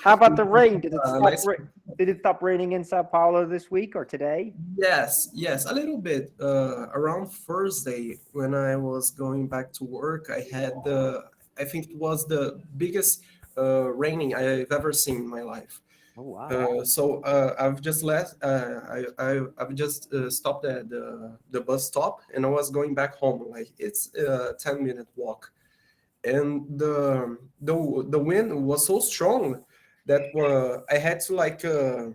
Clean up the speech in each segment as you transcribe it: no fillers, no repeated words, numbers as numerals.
How about the rain? Did it stop? Nice. Did it stop raining in Sao Paulo this week or today? Yes, yes, a little bit. Around Thursday, when I was going back to work, I think it was the biggest raining I've ever seen in my life. Oh wow. I've just left. I've just stopped at the bus stop, and I was going back home. Like it's a 10-minute walk, and the wind was so strong that I had to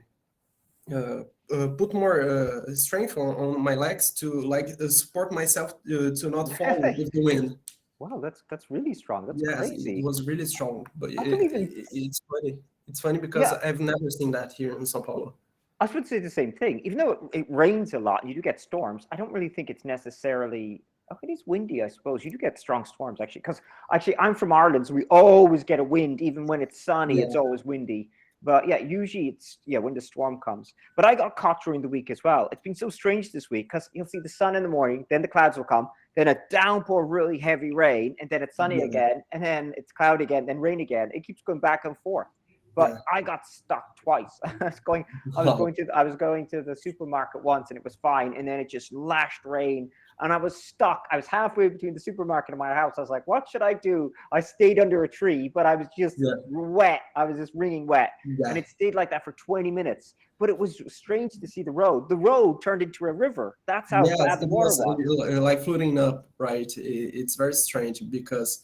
uh, put more strength on my legs to support myself to not fall Really? with the wind. Wow, that's really strong. That's Yes, it crazy. was really strong, but I don't even. it's funny. It's funny because Yeah, I've never seen that here in São Paulo. I should say the same thing. Even though it rains a lot and you do get storms, I don't really think it's necessarily. Oh, it is windy, I suppose. You do get strong storms actually, because actually I'm from Ireland, so we always get a wind, even when it's sunny. It's Yeah, always windy. But yeah, usually it's when the storm comes. But I got caught during the week as well. It's been so strange this week because you'll see the sun in the morning, then the clouds will come, then a downpour, of really heavy rain, and then it's sunny yeah, again, and then it's cloudy again, then rain again. It keeps going back and forth. But yeah. I got stuck twice. Wow. I was going to the supermarket once and it was fine, and then it just lashed rain, and I was stuck. I was halfway between the supermarket and my house. I was like, what should I do? I stayed under a tree, but I was just Yeah, wet. I was just wringing wet, and yeah. it stayed like that for 20 minutes. But it was strange to see the road. The road turned into a river. That's how Yes, bad the it water was was. like floating up, right? It's very strange because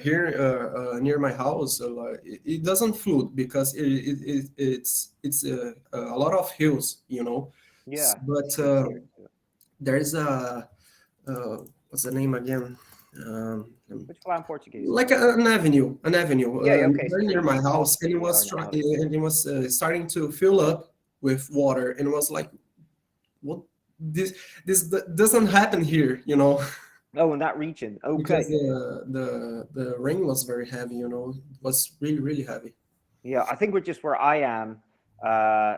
here near my house, it doesn't float because it's a lot of hills, you know. Yeah, But same here too. there is a what's the name again? Which fly in Portuguese? Like an avenue Yeah, yeah, okay, very near street. my Small house, and street or an alley. it was starting to fill up with water, and it was like, what this doesn't happen here, you know. Oh, in that region. Because Okay. the rain was very heavy, you know. It was really heavy. Yeah, I think we're just where I am.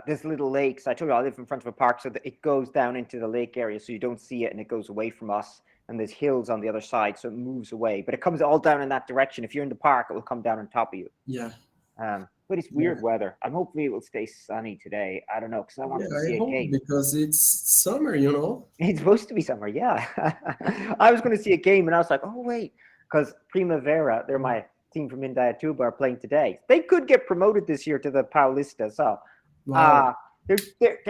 There's little lakes. I told you I live in front of a park, so that it goes down into the lake area, so you don't see it, and it goes away from us. And there's hills on the other side, so it moves away. But it comes all down in that direction. If you're in the park, it will come down on top of you. Yeah, But it's yeah, weird weather. I'm hopefully it will stay sunny today. I don't know, because I yeah. wanted to I see a hope game. because it's summer, you know. It's supposed to be summer, yeah. I was going to see a game, and I was like, oh wait, because Primavera, they're my team from Indaiatuba, are playing today. They could get promoted this year to the Paulista. So Wow. uh, they're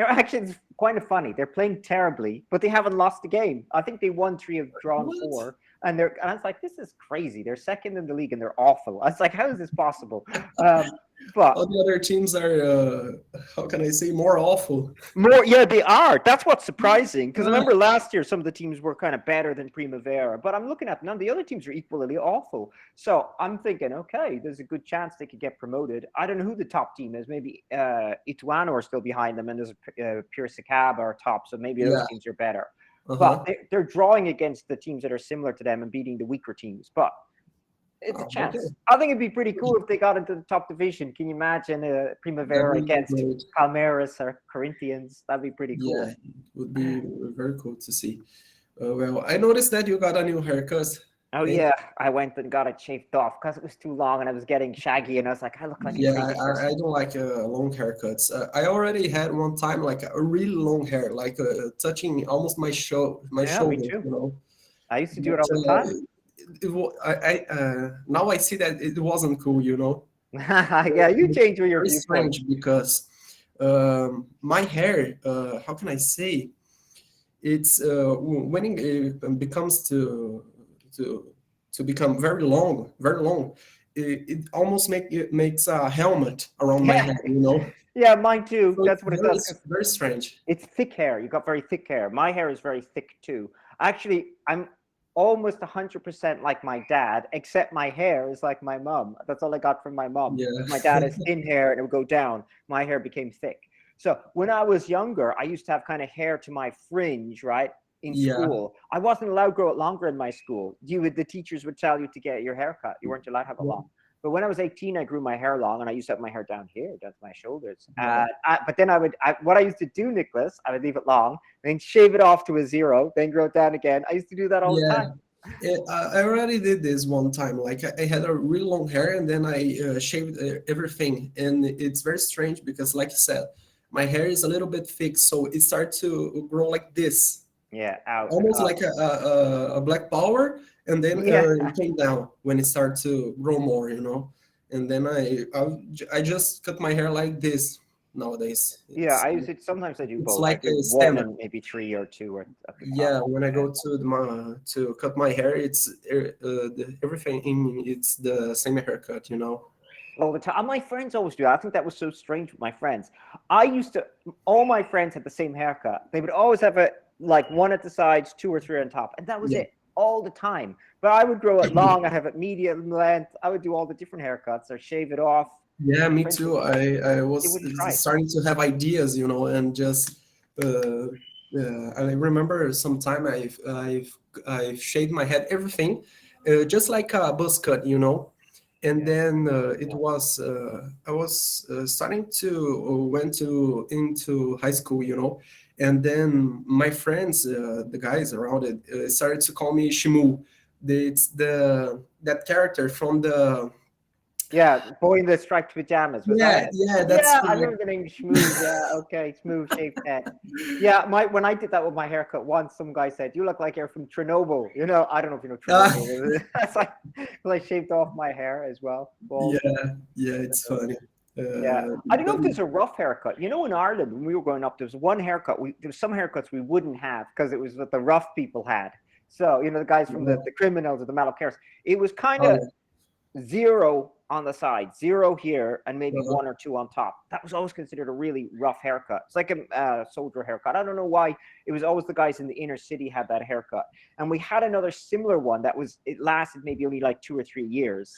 actually it's kind of funny. They're playing terribly, but they haven't lost a game. I think they won three, have drawn What? four, and I was like, this is crazy. They're second in the league and they're awful. I was like, how is this possible? But All the other teams are, how can I say, more awful. more, yeah, they are. That's what's surprising because I Ah, remember last year some of the teams were kind of better than Primavera, but I'm looking at none of the other teams are equally awful. So I'm thinking, okay, there's a good chance they could get promoted. I don't know who the top team is. Maybe Ituano are still behind them, and there's Pure Sacaba are top. So maybe those yeah. teams are better. But Uh-huh. they're drawing against the teams that are similar to them and beating the weaker teams. But it's a Okay. chance. I think it'd be pretty cool if they got into the top division. Can you imagine That Primavera would be against great. Palmeiras or Corinthians? That'd be pretty Yeah, cool. it would be very cool to see. Well, I noticed that you got a new haircut. Oh Thank yeah, I went and got it shaved off because it was too long and I was getting shaggy and I was like, I look like a Yeah, crazy I person. don't like long haircuts. I already had one time like a really long hair, like touching almost my Yeah, me shoulder, too. you know. I used to do it But all the time. now I see that it wasn't cool, you know. Yeah, you It's change your very viewpoint. strange because my hair, how can I say, it's when it becomes to to become very long. It almost it makes a helmet around my Yeah, head, you know. yeah, mine too. So That's what it does because very strange. it's thick hair. You got very thick hair. My hair is very thick too. Actually, I'm almost 100% like my dad, except my hair is like my mom. That's all I got from my mom. Yeah, My dad has thin hair and it would go down. My hair became thick. So when I was younger, I used to have kind of hair to my fringe, right? In yeah, school, I wasn't allowed to grow it longer in my school. The teachers would tell you to get your hair cut. You weren't allowed to have it yeah. long. But when I was 18, I grew my hair long, and I used to have my hair down here, down to my shoulders. Wow. But then what I used to do, Nicholas, I would leave it long, then shave it off to a zero, then grow it down again. I used to do that all the Yeah, time. I already did this one time. Like I had a really long hair, and then I shaved everything, and it's very strange because, like you said, my hair is a little bit thick, so it started to grow like this, Yeah, out. almost like a black power, and then Yeah. it came down when it started to grow more, And then I just cut my hair like this nowadays. Yeah, I use it. Sometimes I do It's both. I like do a one standard. and maybe three or two at the top. Yeah, when I go to to cut my hair, it's everything in it's the same haircut, All the time. My friends always do. I think that was so strange with my friends. I used to. All my friends had the same haircut. They would always have a like one at the sides, two or three on top, and that was Yeah. it all the time. But I would grow it long. I'd have it medium length. I would do all the different haircuts or shave it off. Yeah, My me friends would. too. I They was wouldn't try it. starting to have ideas, and just uh, I remember sometime I've shaved my head, everything, just like a buzz cut, And Yeah. then I was starting to went to into high school, And then my friends, the guys around it, started to call me Shimu. It's that character from the. Yeah, boy in the striped pajamas. Was that Yeah, it? yeah, that's Yeah, I correct. remember the name Schmooze. Yeah, okay, smooth shaved head. Yeah, my when I did that with my haircut once, some guy said, "You look like you're from Chernobyl." I don't know if you know Uh, Chernobyl. That's like, 'cause I shaved off my hair as well. Bald. yeah, yeah, it's funny. Yeah, I don't know But if there's a rough haircut. In Ireland when we were growing up, there was one haircut. There was some haircuts we wouldn't have because it was what the rough people had. So the guys from the criminals or the Malacars. It was kind of oh, zero on the side, zero here, and maybe uh, one or two on top. That was always considered a really rough haircut. It's like a soldier haircut. I don't know why. It was always the guys in the inner city had that haircut. And we had another similar one it lasted maybe only like 2 or 3 years.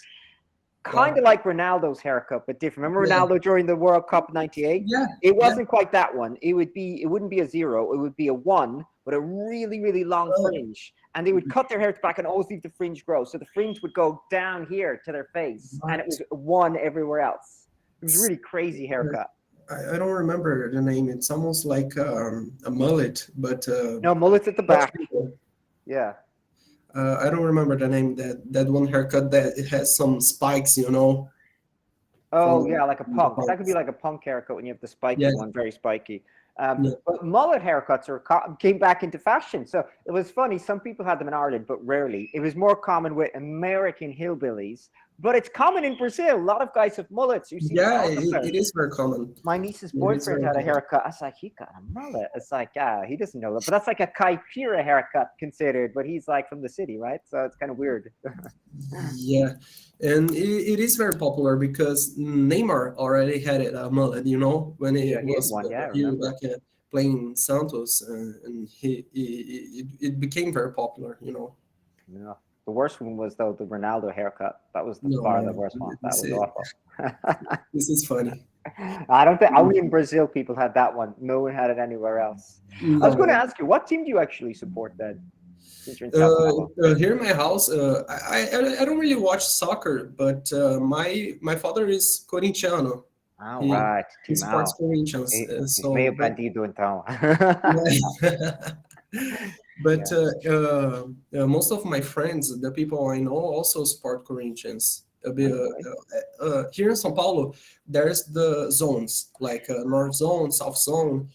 Kind wow. of like Ronaldo's haircut, but different. Remember Yeah, Ronaldo during the World Cup '98? yeah, It yeah. wasn't quite that one. It wouldn't be a zero. It would be a one, but a really, really long Oh, fringe. And they would cut their hair back and always leave the fringe grow. So the fringe would go down here to their face, and it what? was one everywhere else. It was a really crazy haircut. I don't remember the name. It's almost like a mullet, but No, mullets at the much back. bigger. Yeah. I don't remember the name. That one haircut that it has some spikes, from Oh yeah, like a the punk. That could be parts. like a punk haircut when you have the spiky Yeah, one, very spiky. yeah, But mullet haircuts came back into fashion. So it was funny. Some people had them in Ireland, but rarely. It was more common with American hillbillies, but it's common in Brazil. A lot of guys have mullets. You see the yeah. soccer It, players. it is very common. My niece's It is boyfriend very had a common. haircut. I was like, he got a mullet. It's like, he doesn't know that. But that's like a Kaipira haircut considered, but he's like from the city, right? So it's kind of weird. Yeah, and it is very popular because Neymar already had it a mullet, when Yeah, it he had was one. Yeah, I he remember. back playing Santos, and it became very popular. No. The worst one was though the Ronaldo haircut. That was the No, far the no, worst one. That this was is, awful. this is funny. I don't think only in Brazil people had that one. No one had it anywhere else. I was going to No. ask you, what team do you actually support then? Since you're in Sao Paulo. Here in my house, I don't really watch soccer, but my father is Corintiano. All He right, he supports Timão. Corinthians, He's meio but bandido então. yeah. But Yeah. most of my friends, the people I know, also support Corinthians. Okay. Here in São Paulo, there's the zones like North Zone, South Zone,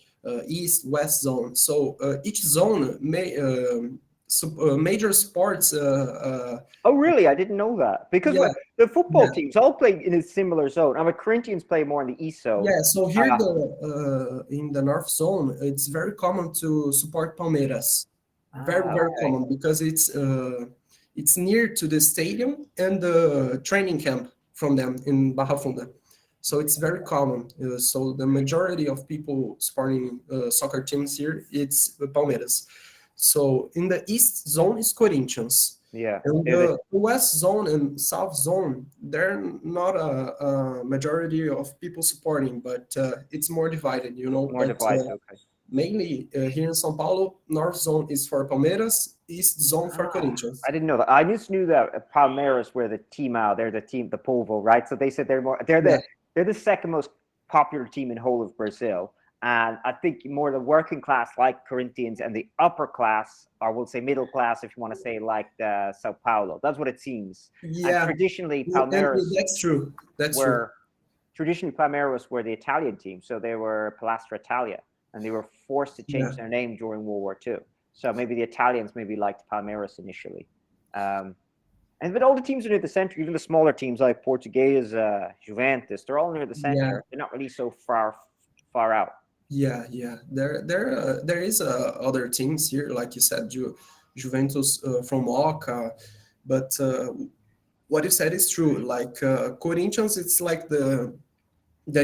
East, West Zone. So each zone major sports. Oh, really? I didn't know that. Because Yeah, the football yeah, teams all play in a similar zone. I mean, Corinthians play more in the east zone. yeah. So here Uh, in the North Zone, it's very common to support Palmeiras. Very okay. common because it's near to the stadium and the training camp from them in Barra Funda. So it's very common. So the majority of people supporting soccer teams here, it's Palmeiras. So in the East Zone is Corinthians. Yeah. And They're the the West Zone and South Zone, they're not a majority of people supporting, but it's more divided. more But divided. Okay. mainly here in São Paulo, North Zone is for Palmeiras, East Zone for Ah, I Corinthians. didn't know that. I just knew that Palmeiras were the team out. They're the team, the Polvo, right? So they said they're more. Yeah, They're the second most popular team in whole of Brazil, And I think more the working class, like Corinthians, and the upper class, or we'll say middle class, if you want to say, like the Sao Paulo. That's what it seems. And Yeah, traditionally, and Palmeiras that's true. That's true. were Palmeiras were the Italian team, so they were Palestra Italia, and they were forced to Yeah, change their name during World War II. So maybe the Italians maybe liked Palmeiras initially. Um, and but all the teams are near the center, even the smaller teams like Portuguese, Juventus, they're all near the yeah, center. They're not really so far out. yeah. There is other teams here, like you said, Juventus from Oca, but what you said is true. Like Corinthians, it's like the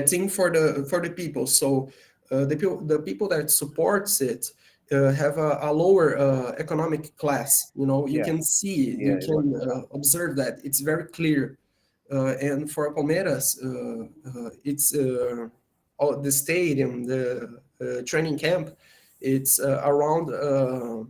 thing for the people. So the people that supports it have a lower economic class. You know, you Yeah, can see, yeah, you it works can like that. observe that. It's very clear. And for Palmeiras, it's the stadium, the training camp. It's around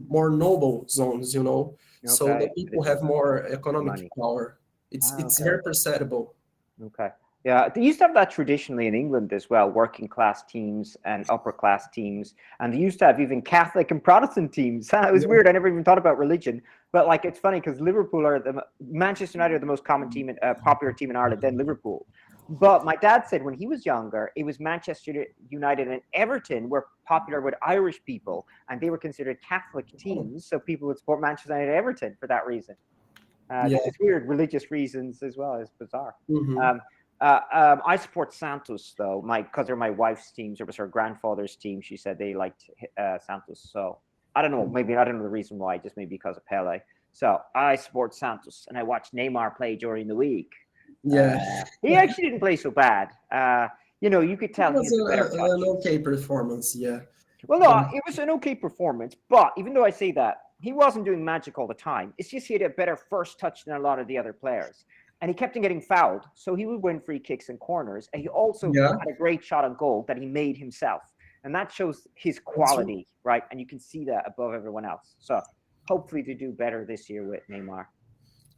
more noble zones. You know, so the Okay, people this is have more economic money. power. Ah, It's okay. very perceptible. Okay. Yeah, they used to have that traditionally in England as well, working class teams and upper class teams. And they used to have even Catholic and Protestant teams. It was Yeah, weird. I never even thought about religion. But like, it's funny because Manchester United are the most common team, popular team in Ireland, then Liverpool. But my dad said when he was younger, it was Manchester United and Everton were popular with Irish people, and they were considered Catholic teams. So people would support Manchester United and Everton for that reason. yeah. It's weird, religious reasons as well. It's bizarre. Hmm. Um, I support Santos though, because they're my wife's teams. It was her grandfather's team. She said they liked Santos, so I don't know. Maybe I don't know the reason why. Just maybe because of Pele. So I support Santos, and I watched Neymar play during the week. Yeah, He actually didn't play so bad. You could it tell he was has a better an touch. okay performance. Yeah, Well, no, um, it was an okay performance, but even though I say that, he wasn't doing magic all the time. It's just he had a better first touch than a lot of the other players. And he kept on getting fouled, so he would win free kicks and corners. And he also yeah, had a great shot on goal that he made himself. And that shows his that's true. quality, right? And you can see that above everyone else. So hopefully they do better this year with Neymar.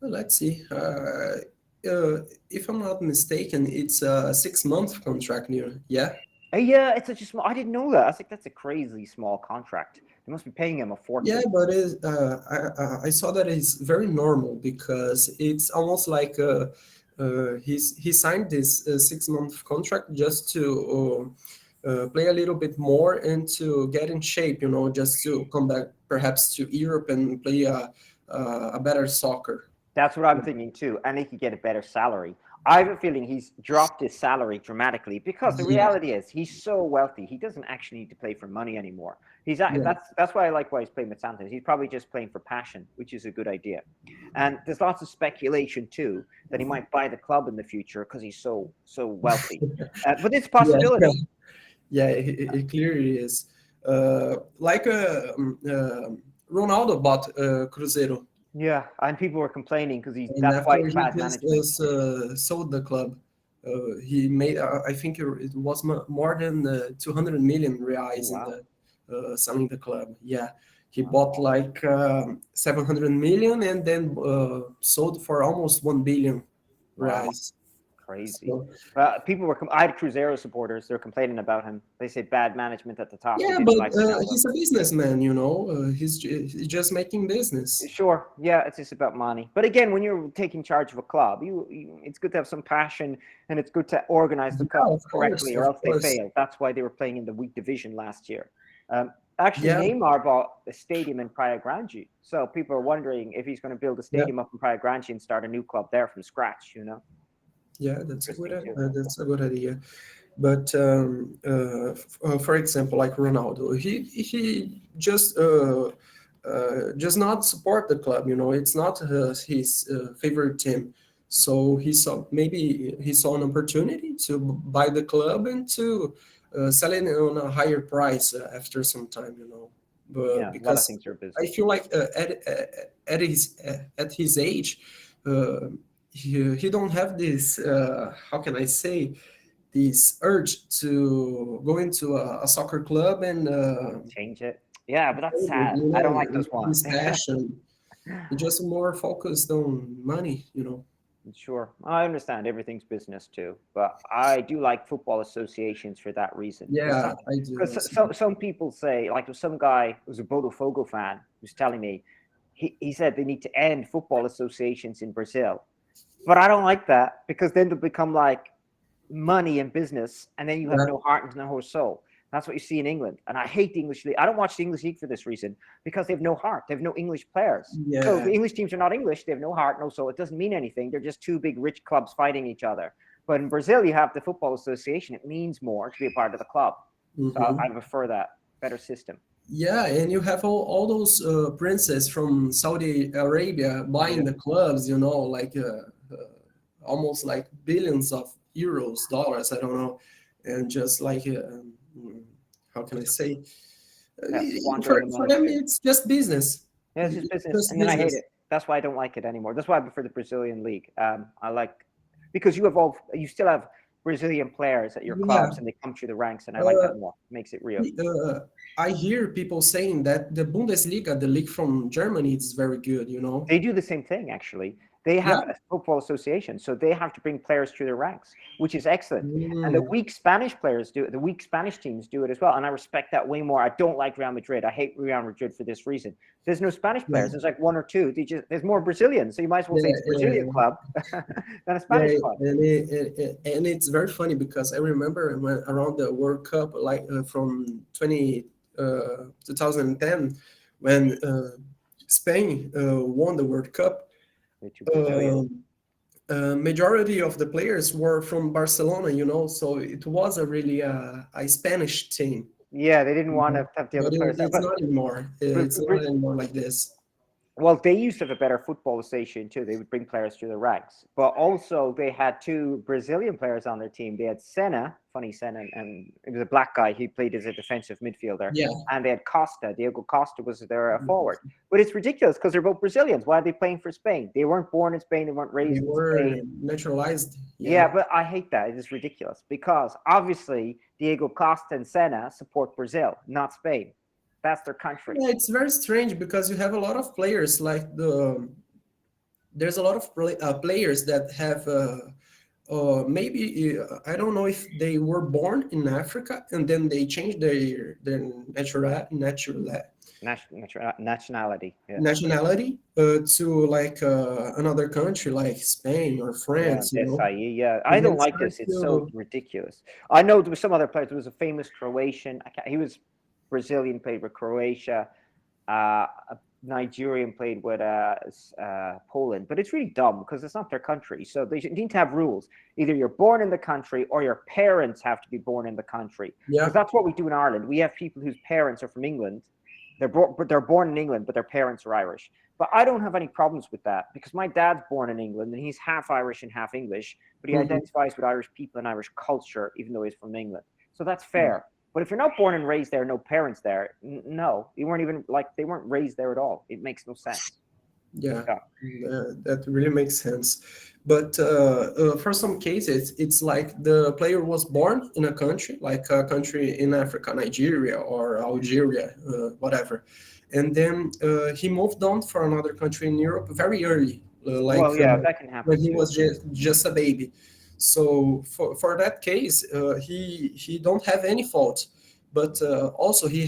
Well, let's see. If I'm not mistaken, it's a 6 month contract near. Yeah, Yeah, it's such a small. I didn't know that. I was like, that's a crazy small contract. They must be paying him a yeah, fortune. but I saw that it's very normal because it's almost like he signed this 6 month contract just to play a little bit more and to get in shape. You know, just to come back perhaps to Europe and play a better soccer. That's what I'm thinking too. And he could get a better salary. I have a feeling he's dropped his salary dramatically because the Yeah, reality is he's so wealthy. He doesn't actually need to play for money anymore. yeah, That's why I like why he's playing with Santos. He's probably just playing for passion, which is a good idea. And there's lots of speculation too that he might buy the club in the future because he's so wealthy. But it's a yeah. possibility. Yeah, it clearly is. Like Ronaldo bought Cruzeiro, Yeah, and people were complaining because he's and that's why after it's he bad just management. sold the club, he made I think it was more than 200 million Oh reais in wow. the selling the club. Yeah, he Wow. bought like 700 million and then sold for almost 1 billion Wow. reais. Crazy. So People were. I had Cruzeiro supporters. They're complaining about him. They said bad management at the top. They yeah, didn't but like Ronaldo. he's a businessman, you know. He's just making business. Sure, yeah, it's just about money. But again, when you're taking charge of a club, it's good to have some passion, and it's good to organize the Yeah, club of course, correctly, or of else they course. fail. That's why they were playing in the weak division last year. Actually, Yeah, Neymar bought a stadium in Praia Grande, so people are wondering if he's going to build a yeah, stadium up in Praia Grande and start a new club there from scratch. yeah. Interesting too. That's a good idea. But for example, like Ronaldo, he just not support the club. You know, it's not his favorite team. So he saw an opportunity to buy the club and to sell it on a higher price after some time. You know, but Yeah, a lot of because things are I business. feel like at his age, uh, he don't have this. How can I say? This urge to go into a soccer club and Change it. Yeah, but that's sad. you I don't know like those ones. his passion. He just more focused on money, you know. Sure, I understand everything's business too, but I do like football associations for that reason. Yeah, I do Because as well. some people say, like, there's some guy who's a Botafogo fan who's telling me, he said they need to end football associations in Brazil, but I don't like that because then they'll become like money and business, and then you have Yeah, no heart and no soul. That's what you see in England, and I hate the English league. I don't watch the English league for this reason because they have no heart. They have no English players. So yeah. the English teams are not English. They have no heart, no soul. It doesn't mean anything. They're just two big rich clubs fighting each other. But in Brazil, you have the football association. It means more to be a part of the club. So I Hmm. prefer that better system. Yeah, and you have all those princes from Saudi Arabia buying Yeah. the clubs, you know, like almost like billions of euros, dollars, I don't know, and just like how can I say? Yeah, For squandering the money them, too. it's just business. Yeah, it's just It's business, just and then I hate business. it. That's why I don't like it anymore. That's why I prefer the Brazilian league. I like because you still have Brazilian players at your Yeah. clubs, and they come through the ranks, and I like Uh, that more. It makes it real. uh, I hear people saying that the Bundesliga, the league from Germany, is very good, you know? They do the same thing, actually. They Yeah. have a football association, so they have to bring players through their ranks, which is excellent. And the Mm. weak Spanish players do it. The weak Spanish teams do it as well, and I respect that way more. I don't like Real Madrid. I hate Real Madrid for this reason. There's no Spanish players. Yeah. There's like one or two. There's more Brazilians, so you might as well say Yeah, it's a Brazilian club than a Spanish yeah, club. and and it's very funny because I remember when around the World Cup, like from 2010, when Spain won the World Cup, They're too Brazilian. um, majority of the players were from Barcelona, you know, so it was a really a Spanish team. Yeah, they didn't You want know? to have the other But players there, it's not anymore. It's not but anymore like this. well, they used to have a better football association too. They would bring players through the ranks, but also they had two Brazilian players on their team. They had Senna, funny Senna, and it was a black guy. He played as a defensive midfielder, Yeah. and they had Costa. Diego Costa was their forward. But it's ridiculous because they're both Brazilians. Why are they playing for Spain? They weren't born in Spain. They weren't They raised in were Spain. naturalized. Yeah. Yeah, but I hate that. It is ridiculous because obviously Diego Costa and Senna support Brazil, not Spain. That's their country. Yeah, it's very strange because you have a lot of players like there's a lot of players that have maybe I don't know if they were born in Africa and then they changed their Nationality. Yeah. nationality to like another country like Spain or Yeah, France, you know, SIE. Yeah, I and then don't like start this. It's so to ridiculous. I know there was some other players. There was a famous Croatian. He was Brazilian, played with Croatia. A Nigerian played with Poland. But it's really dumb because it's not their country. So they need to have rules. Either you're born in the country or your parents have to be born in the country. yeah. Because that's what we do in Ireland. We have people whose parents are from England. They're born in England, but their parents are Irish. But I don't have any problems with that because my dad's born in England and he's half Irish and half English, but he Mhm. identifies with Irish people and Irish culture, even though he's from England. So that's fair. But if you're not born and raised there, no parents there, no, you weren't even like they weren't raised there at all. It makes no sense. Yeah, Yeah. that really makes sense. But for some cases, it's like the player was born in a country, like a country in Africa, Nigeria or Algeria, whatever. And then he moved on for another country in Europe very early, Well, yeah, that can when happen he too. was just a baby. So for that case, he don't have any fault. But also he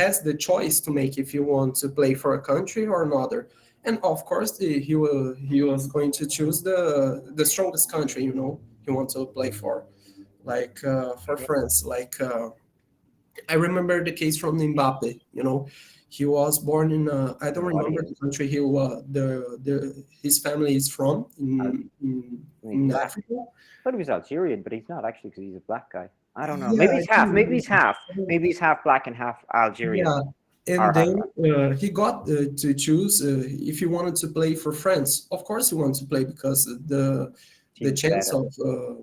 has the choice to make if he wants to play for a country or another, and of course he was going to choose the strongest country, you know, he wants to play for, like for Yeah. France. Like I remember the case from Mbappe, you know, he was born in I don't No remember idea. the country he the his family is from I mean, in black. Africa. I thought he was Algerian, but he's not actually because he's a black guy. I don't know. Yeah, Maybe I he's half. think Maybe he's half. Maybe he's half black and half Algerian yeah. or And half. then he got to choose if he wanted to play for France. Of course, he wanted to play because the Team's chance better. of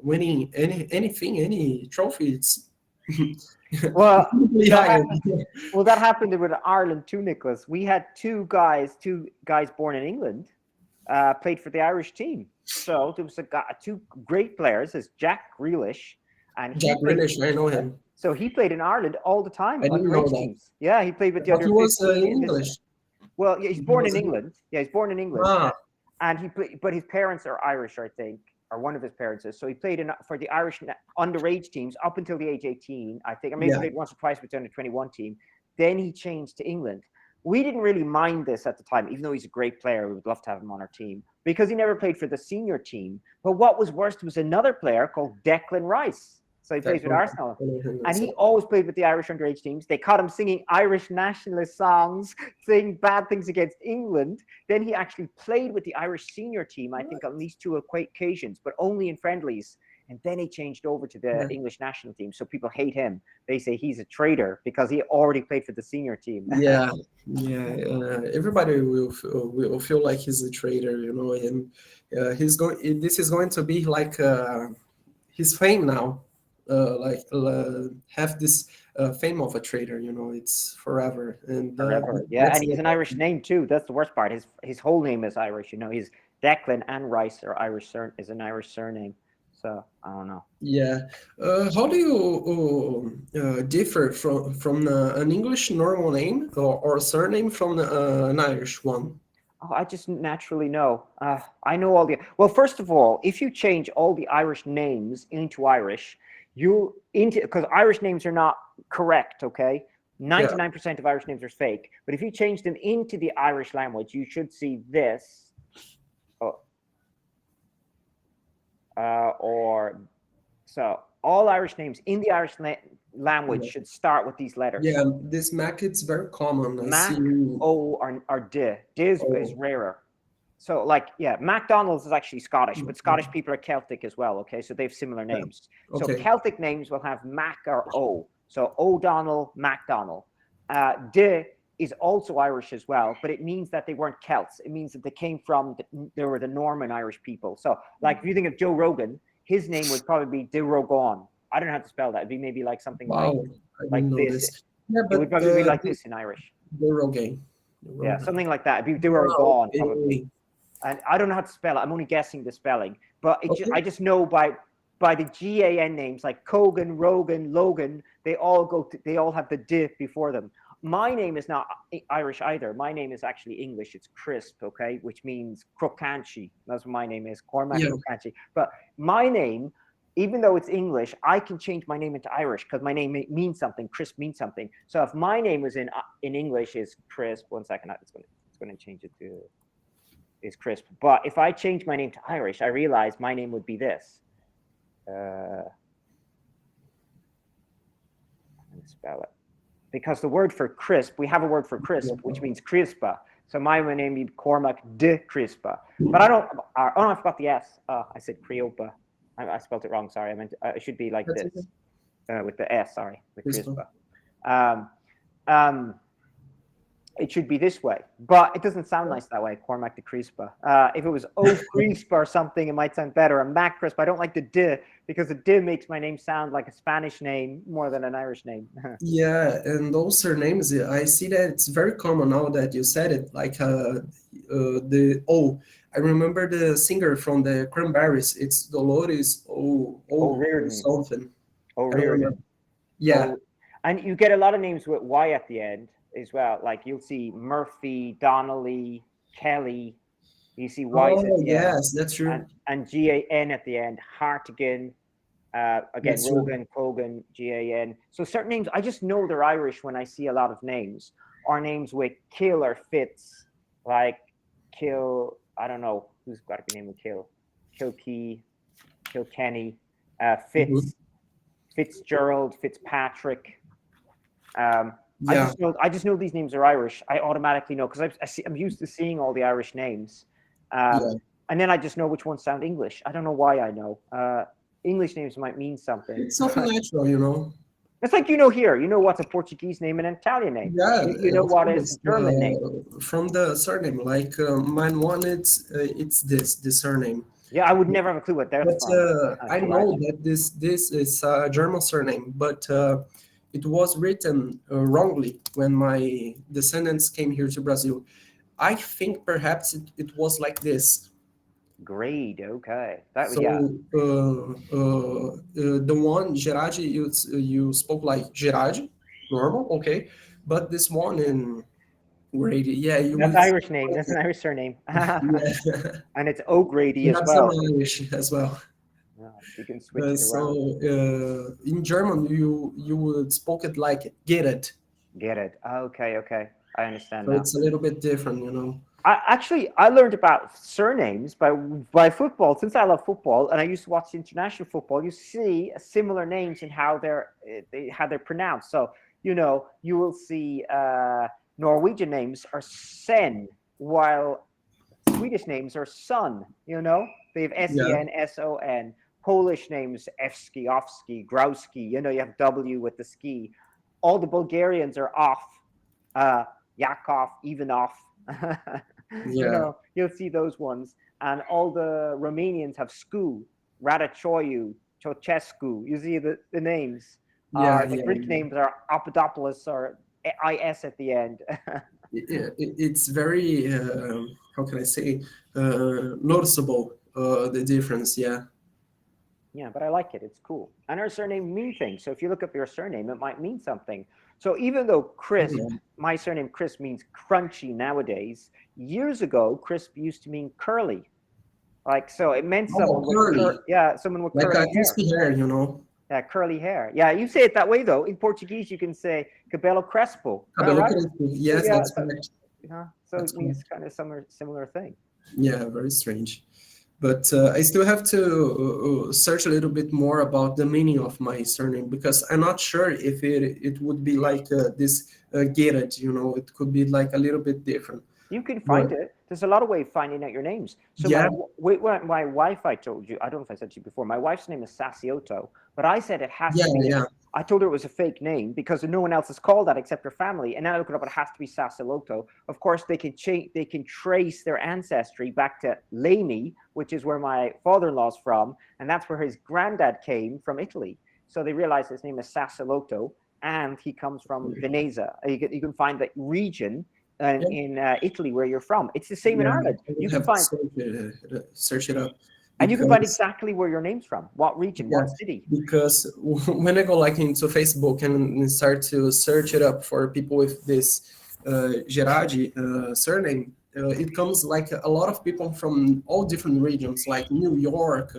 winning anything, any trophy, it's Well, really that higher. happened. Well, that happened with Ireland too, Nicholas. We had two guys born in England, played for the Irish team. So there was two great players, as Jack Grealish, and he Jack played. Grealish, I know him. So he played in Ireland all the time, I didn't know underage that. teams. Yeah, he played with the But he under was 15 in and this. English. Well, yeah, he's He born in was England. Yeah, he's born in England, ah and he played, but his parents are Irish, I think, or one of his parents is. So he played for the Irish underage teams up until the age 18, I think, or maybe Yeah. played once or twice with the under 21 team. Then he changed to England. We didn't really mind this at the time, even though he's a great player. We would love to have him on our team because he never played for the senior team. But what was worse was another player called Declan Rice. So he plays with Arsenal. And he always played with the Irish underage teams. They caught him singing Irish nationalist songs, saying bad things against England. Then he actually played with the Irish senior team, I think, on these two occasions, but only in friendlies. And then he changed over to the English national team. So people hate him. They say he's a traitor because he already played for the senior team. Yeah, yeah. Everybody will feel like he's a traitor, and he's going. This is going to be like his fame now. Have this fame of a traitor. It's forever, and Forever. Yeah, that's and he has an Irish name too. That's the worst part. His whole name is Irish. He's Declan and Rice are is an Irish surname. So I don't know. Yeah. How do you differ from an English normal name or surname from an Irish one? Oh, I just naturally know. I know all the. Well, first of all, if you change all the Irish names into Irish, because Irish names are not correct. Okay, 99% of Irish names are fake. But if you change them into the Irish language, you should see this. Or so all Irish names in the Irish language should start with these letters. Yeah, this Mac it's very common. Mac, O, or D. D is rarer. So McDonald's is actually Scottish, but Scottish people are Celtic as well. Okay, so they have similar names. So Celtic names will have Mac or O. So O'Donnell, MacDonald. D is also Irish as well, but it means that they weren't Celts. It means that they were the Norman Irish people. So, if you think of Joe Rogan, his name would probably be De Rogan. I don't know how to spell that. It'd be maybe like something like this. Yeah, but it would probably be like this in Irish. De Rogan. Yeah, something like that. It'd be De Rogan probably. And I don't know how to spell it. I'm only guessing the spelling, but I just know by the GAN names like Cogan, Rogan, Logan. They all have the D before them. My name is not Irish either. My name is actually English. It's Crisp, okay, which means Crocanchi. That's what my name is, Cormac Crocanchi. But my name, even though it's English, I can change my name into Irish because my name means something. Crisp means something. So if my name was in English is Crisp. 1 second, it's going to change it to is Crisp. But if I change my name to Irish, I realize my name would be this. I'm going to spell it. Because the word for crisp, we have a word for crisp, which means crispa. So my name would be Cormac de Crispa. But I forgot the S. I said Creopa. I spelled it wrong. Sorry. I meant it should be like this with the S. Sorry, with Crispa. It should be this way, but it doesn't sound nice that way. Cormac de Crispa. If it was O Crispa or something, it might sound better. And Mac Crisp, I don't like the D because the D makes my name sound like a Spanish name more than an Irish name. Yeah, and those surnames, I see that it's very common now that you said it. Like I remember the singer from the Cranberries. It's Dolores O'Riordan. Something. O'Riordan. Yeah. And you get a lot of names with Y at the end as well. Like you'll see Murphy, Donnelly, Kelly. You see Y at the end. Yes, that's true. And GAN at the end. Hartigan. Again, Rogan, Cogan, GAN. So certain names, I just know they're Irish when I see a lot of names. Or names with Kill or Fitz. Like Kill, I don't know who's got to be named with Kill. Kilkey, Kilkenny, Fitz, Fitzgerald, Fitzpatrick. I just know these names are Irish. I automatically know because I'm used to seeing all the Irish names, and then I just know which ones sound English. I don't know why I know. English names might mean something. It's something natural, It's like here. You know what's a Portuguese name and an Italian name. Yeah, you know what is a German name. From the surname, like mine one, it's the surname. Yeah, I would never have a clue what that's from. I know that this is a German surname, but it was written wrongly when my descendants came here to Brazil. I think perhaps it was like this. Grade, okay. The one Gerard, you spoke like Gerard, normal, okay, but this one Grady. Yeah, you That's would. Irish name. That's an Irish surname. Yeah, And it's O'Grady we as have some well. Irish as well. Yeah, so you can switch it around. In German, you would spoke it like get it. Get it. Okay, okay. I understand So now. it's a little bit different, you know. I learned about surnames by football. Since I love football and I used to watch international football, you see similar names in how they're pronounced. So you will see Norwegian names are Sen, while Swedish names are Son. They have Yeah, Senson. Polish names Evsky, Ofsky, Grauski. You have W with the ski. All the Bulgarians are off, Yakov, Ivanov. yeah, You'll see those ones, and all the Romanians have Scu, Radachoyu, Ceausescu. You see the names. yeah, The yeah. Greek names are Papadopoulos or is at the end. It's very how can I say noticeable the difference. Yeah, Yeah, but I like it. It's cool. And our surname mean things. So if you look up your surname, it might mean something. So even though Crisp, yeah. my surname Crisp means crunchy nowadays, years ago, Crisp used to mean curly. Like, so it meant Oh, someone with curly, someone with like a curly hair. crispy hair, you know. Yeah, curly hair. Yeah, you say it that way though. In Portuguese, you can say cabelo crespo. Cabelo Right? crespo. So Yes, yeah, that's correct. so That's it means correct. kind of similar thing. Yeah, very strange. But I still have to search a little bit more about the meaning of my surname because I'm not sure if it would be like this gated, you know, it could be like a little bit different. You can But find it. There's a lot of way of finding out your names. So yeah, my wife, I told you, I don't know if I said to you before, my wife's name is Sassioto, but I said it has yeah, to be. yeah, I told her it was a fake name because no one else is called that except her family. And then I looked it up, it has to be Sassiloto. Of course, they can they can trace their ancestry back to Lamy, which is where my father-in-law's from, and that's where his granddad came from Italy. So they realized his name is Sassiloto, and he comes from Veneza. You can find the region yeah, in Italy where you're from. It's the same in yeah. Ireland. I You would can have to find search it up and you can find because exactly where your name's from, what region, yeah, what city. because when I go like into Facebook and start to search it up for people with this Gerardi surname, it comes like a lot of people from all different regions, like New York,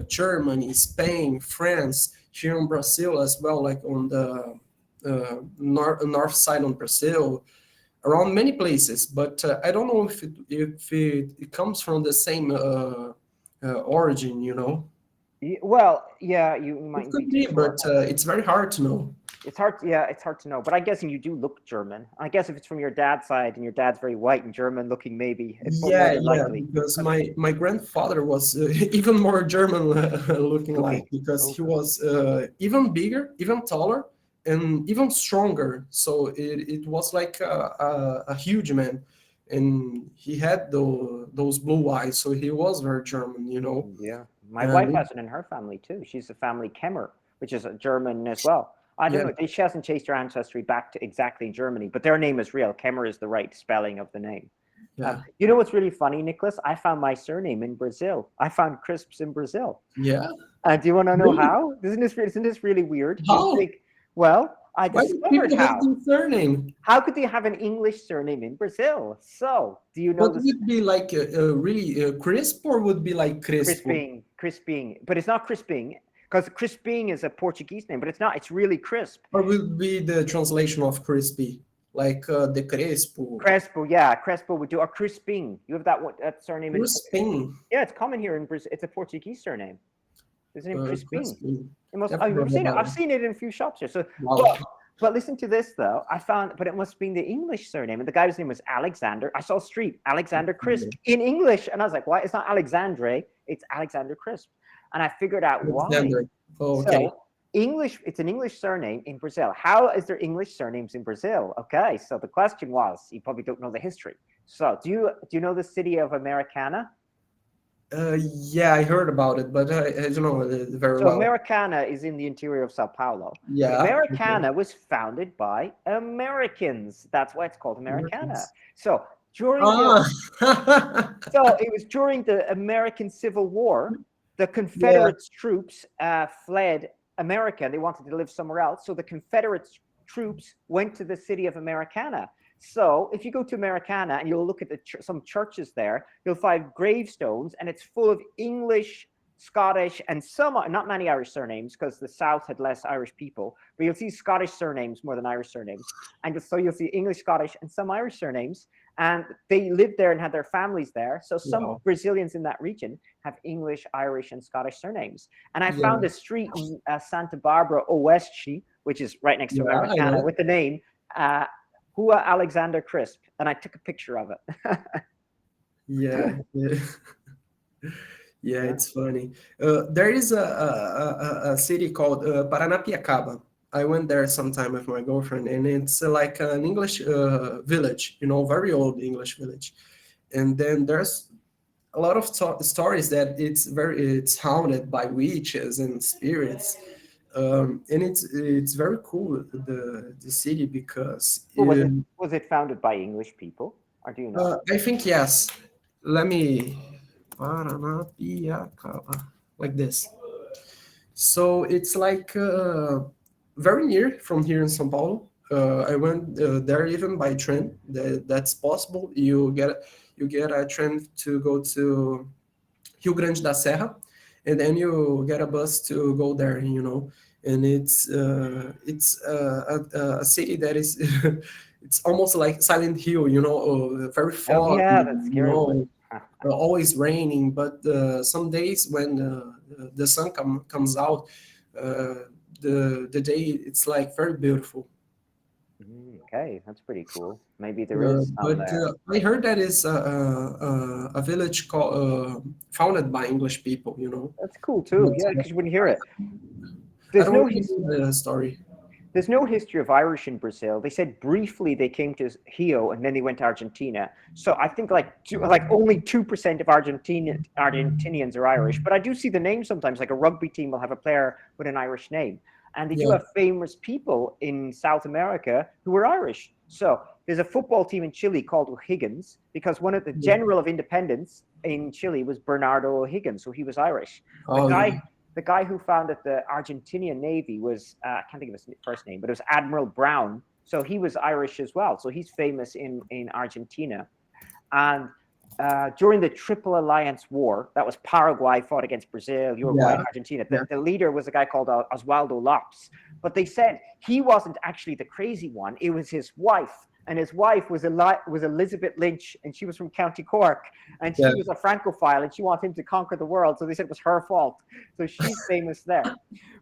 Germany, Spain, France, here in Brazil as well, like on the north side on Brazil, around many places. But I don't know if it comes from the same origin, you know. Well, yeah, you It might be could too be, sure. but it's very hard to know. It's hard. Yeah, it's hard to know. But I'm guessing you do look German. I guess if it's from your dad's side and your dad's very white and German looking, maybe it's more Yeah, than yeah, likely. because But my grandfather was even more German looking like looking. because he Okay. was even bigger, even taller, and even stronger. So it was like a huge man, and he had those blue eyes. So he was very German, you know. Yeah, my wife And has it in her family too. She's a family Kemmer, which is a German as well. I don't yeah, know. She hasn't chased her ancestry back to exactly Germany, but their name is real. Kemmer is the right spelling of the name. yeah, You know what's really funny, Nicholas? I found my surname in Brazil. I found Crisps in Brazil. yeah. Do you want to know Really? how? Isn't this really weird? You How? think, well, I Why do discovered people have how. this surname? How could they have an English surname in Brazil? So, do you know But this? would be like really crisp or would be like crispo? Crisping, but it's not Crisping because Crisping is a Portuguese name, but it's not. It's really crisp. Or would be the translation of crispy, like the crespo, Crespo, yeah, Crespo would do. Or Crisping, you have that surname in. crisping, Yeah, it's common here in Brazil. It's a Portuguese surname. There's a name Crisping. crispy. It must. Never I've heard seen it. about I've it. seen it in a few shops here. So, Wow. but listen to this though. I found, but it must be the English surname, and the guy's name was Alexander. I saw a street Alexander Crisp in English, and I was like, why? It's not Alexandre. It's Alexander Crisp, and I figured out why. Alexander. Oh, okay. So English, it's an English surname in Brazil. How is there English surnames in Brazil? Okay, so the question was, you probably don't know the history. So do you know the city of Americana? Yeah, I heard about it, but I don't know it very So well. Americana is in the interior of Sao Paulo. But Yeah. Okay. Americana was founded by Americans. That's why it's called Americana. Americans. So during the Ah. so it was during the American Civil War, the Yeah. Confederate troops fled America. They wanted to live somewhere else. So the Confederate troops went to the city of Americana. So if you go to Americana and you'll look at some churches there, you'll find gravestones, and it's full of English, Scottish, and some, not many Irish surnames, because the South had less Irish people, but you'll see Scottish surnames more than Irish surnames. And so you'll see English, Scottish, and some Irish surnames. And they lived there and had their families there. So some Wow. Brazilians in that region have English, Irish, and Scottish surnames. And I Yeah, found a street in Santa Barbara Oeste, which is right next to yeah, I Americana, know. with the name uh, Rua Alexander Crisp. And I took a picture of it. Yeah, yeah. Yeah, Yeah. it's funny. There is a city called Paranapiacaba. I went there sometime with my girlfriend, and it's like an English village, very old English village. And then there's a lot of stories that it's haunted by witches and spirits, and it's very cool the city because Well, was it founded by English people, or do you know? I think yes. Let me Paranapiacaba, like this. So it's like very near from here in São Paulo. I went there even by train. That's possible. You get a train to go to Rio Grande da Serra, and then you get a bus to go there. And it's a city that is it's almost like Silent Hill. Very Oh, foggy. yeah, that scary one. Always raining, but some days when the sun comes out, uh, the day it's like very beautiful. Okay, that's pretty cool. Maybe there is some But there. I heard that is a village founded by English people. That's cool too. But, Yeah, because you wouldn't hear it. I There's don't no really his, know the story. there's no history of Irish in Brazil. They said briefly they came to Rio and then they went to Argentina. So I think like only 2% of Argentinians are Irish. But I do see the name sometimes. Like a rugby team will have a player with an Irish name, and they do Yeah, have famous people in South America who are Irish. So there's a football team in Chile called O'Higgins because one of the yeah. general of independence in Chile was Bernardo O'Higgins, so he was Irish. The Oh yeah, guy the guy who founded the Argentinian Navy was I can't think of his first name, but it was Admiral Brown. So he was Irish as well. So he's famous in Argentina. And during the Triple Alliance War, that was Paraguay fought against Brazil, Uruguay, and yeah, Argentina. yeah. The leader was a guy called Oswaldo Lopes. But they said he wasn't actually the crazy one. It was his wife. And his wife was Elizabeth Lynch, and she was from County Cork, and Yeah. she was a Francophile, and she wanted him to conquer the world. So they said it was her fault. So she's famous there.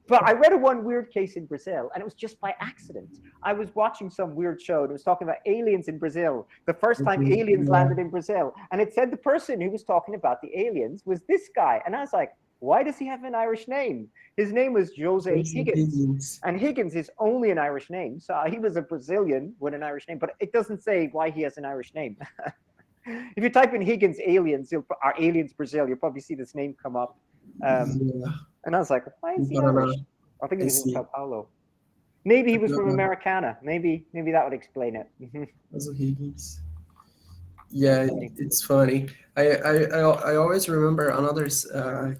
But I read one weird case in Brazil, and it was just by accident. I was watching some weird show, and it was talking about aliens in Brazil, the first time aliens Yeah. landed in Brazil. And it said the person who was talking about the aliens was this guy. And I was like, why does he have an Irish name? His name was Jose It's Higgins. Higgins. And Higgins is only an Irish name. So he was a Brazilian with an Irish name, but it doesn't say why he has an Irish name. If you type in Higgins aliens, or aliens Brazil, you'll probably see this name come up. Yeah, And I was like, why is in he Paraná. Irish? I think he I was in see. Sao Paulo. Maybe he was from Paraná, Americana. Maybe that would explain it. as a Higgins. Very Yeah, funny. it's funny. I always remember another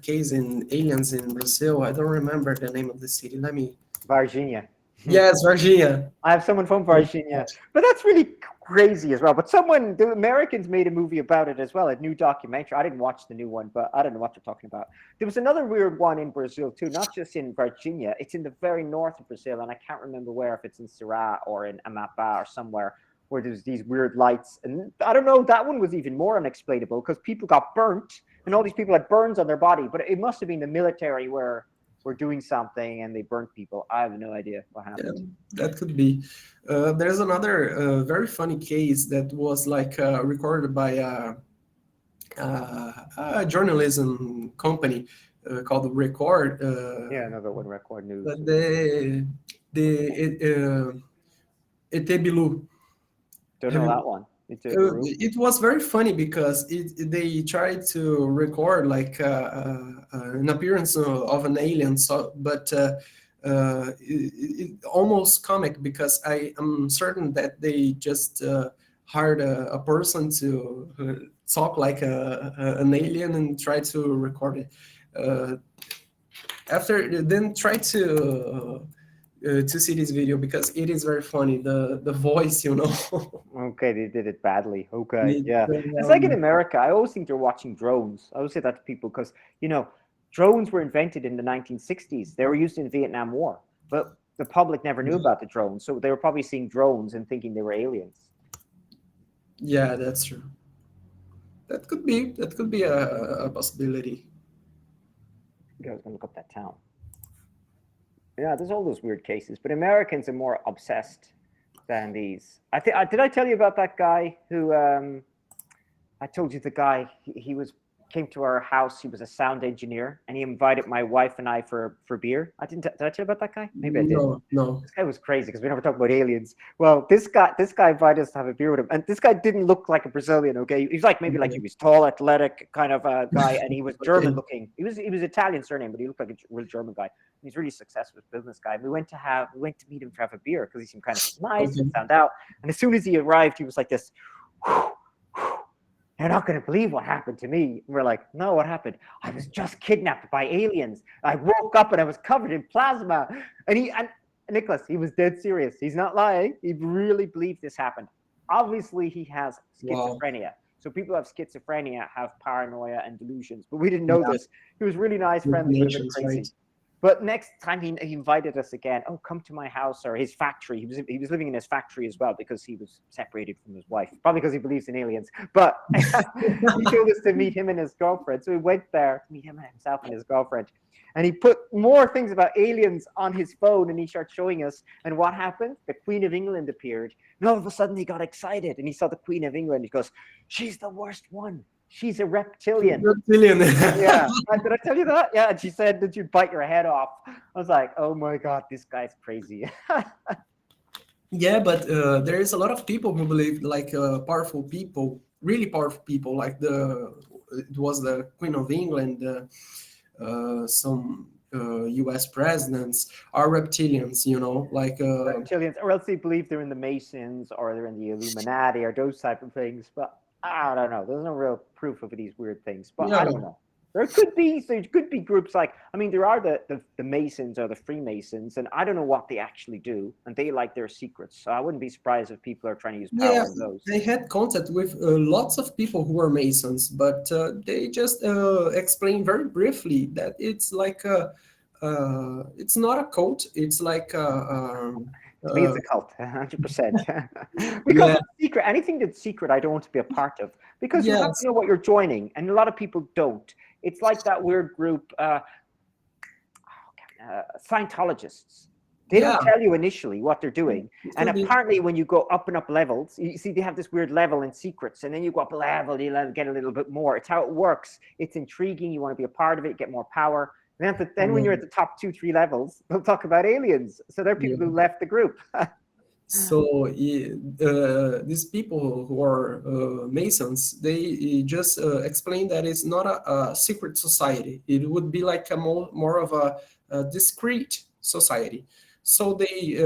case in aliens in Brazil. I don't remember the name of the city. Let me. Virginia. Yes, Virginia. I have someone from Virginia, but that's really crazy as well. But the Americans made a movie about it as well, a new documentary. I didn't watch the new one, but I don't know what they're talking about. There was another weird one in Brazil too, not just in Virginia. It's in the very north of Brazil, and I can't remember where, if it's in Ceará or in Amapá or somewhere, where there's these weird lights. And I don't know, that one was even more unexplainable because people got burnt, and all these people had burns on their body. But it must have been the military where were doing something and they burnt people. I have no idea what Yeah, happened. that could be. There's another very funny case that was like recorded by a journalism company called Record. Yeah, another one, Record News. But the Etebilu. Don't Have know you that one. It's a Peru. it was very funny because they tried to record like an appearance of an alien, but it almost comic because I am certain that they just hired a person to talk like an alien and try to record it. After then try to to see this video because it is very funny. The voice, you know. Okay, they did it badly. Okay, It's, yeah. It's like in America. I always think they're watching drones. I always say that to people because, drones were invented in the 1960s. They were used in the Vietnam War, but the public never knew about the drones. So they were probably seeing drones and thinking they were aliens. yeah, that's true. That could be a possibility. Okay, I was going to look up that town. Yeah, there's all those weird cases, but Americans are more obsessed than these. Did I tell you about that guy who I told you the guy he was came to our house. He was a sound engineer, and he invited my wife and I for beer. I didn't. Did I tell you about that guy? Maybe I did. No, no. This guy was crazy because we never talked about aliens. Well, this guy invited us to have a beer with him, and this guy didn't look like a Brazilian. Okay, he's like maybe like he was tall, athletic kind of a guy, and he was German Okay. looking. He was Italian surname, but he looked like a real German guy. He's really successful business guy. We went to meet him to have a beer because he seemed kind of nice and Okay. found out. And as soon as he arrived, he was like this. You're not going to believe what happened to me. And we're like, no, what happened? I was just kidnapped by aliens. I woke up and I was covered in plasma. And Nicholas, he was dead serious. He's not lying. He really believed this happened. Obviously, he has Wow. schizophrenia. So people who have schizophrenia have paranoia and delusions, but we didn't know Yeah. this. He was really nice, friendly, but a bit Nations, crazy. right? But next time he invited us again. Oh, come to my house or his factory. He was living in his factory as well because he was separated from his wife, probably because he believes in aliens. But he told us to meet him and his girlfriend, so we went there to meet him and himself and his girlfriend. And he put more things about aliens on his phone, and he started showing us. And what happened? The Queen of England appeared, and all of a sudden he got excited, and he saw the Queen of England. He goes, "She's the worst one. She's a reptilian." Reptilian. Yeah. Did I tell you that? Yeah. And she said that you'd bite your head off. I was like, oh my God, this guy's crazy. Yeah, but there is a lot of people who believe like powerful people, really powerful people, like it was the Queen of England, some U.S. presidents are reptilians, you know, like Reptilians, or else they believe they're in the Masons or they're in the Illuminati or those type of things. But I don't know. There's no real proof of these weird things. But I yeah, don't know. There could be groups like, I mean, there are the Masons or the Freemasons, and I don't know what they actually do, and they like their secrets. So I wouldn't be surprised if people are trying to use power yeah. in those. I had contact with lots of people who are Masons, but they just explain very briefly that it's like it's not a cult. It's like To me, it's a cult, 100%. Because yeah, it's secret. Anything that's secret, I don't want to be a part of. Because you have to yes, know what you're joining, and a lot of people don't. It's like that weird group, Scientologists. They don't yeah. tell you initially what they're doing. It And could be. apparently, when you go up and up levels, you see they have this weird level in secrets, and then you go up a level, you get a little bit more. It's how it works. It's intriguing. You want to be a part of it, get more power. Then when Yeah, you're at the top 2, 3 levels, they'll talk about aliens. So there are people yeah. who left the group. So these people who are Masons, they just explain that it's not a secret society. It would be like a more of a discreet society. So they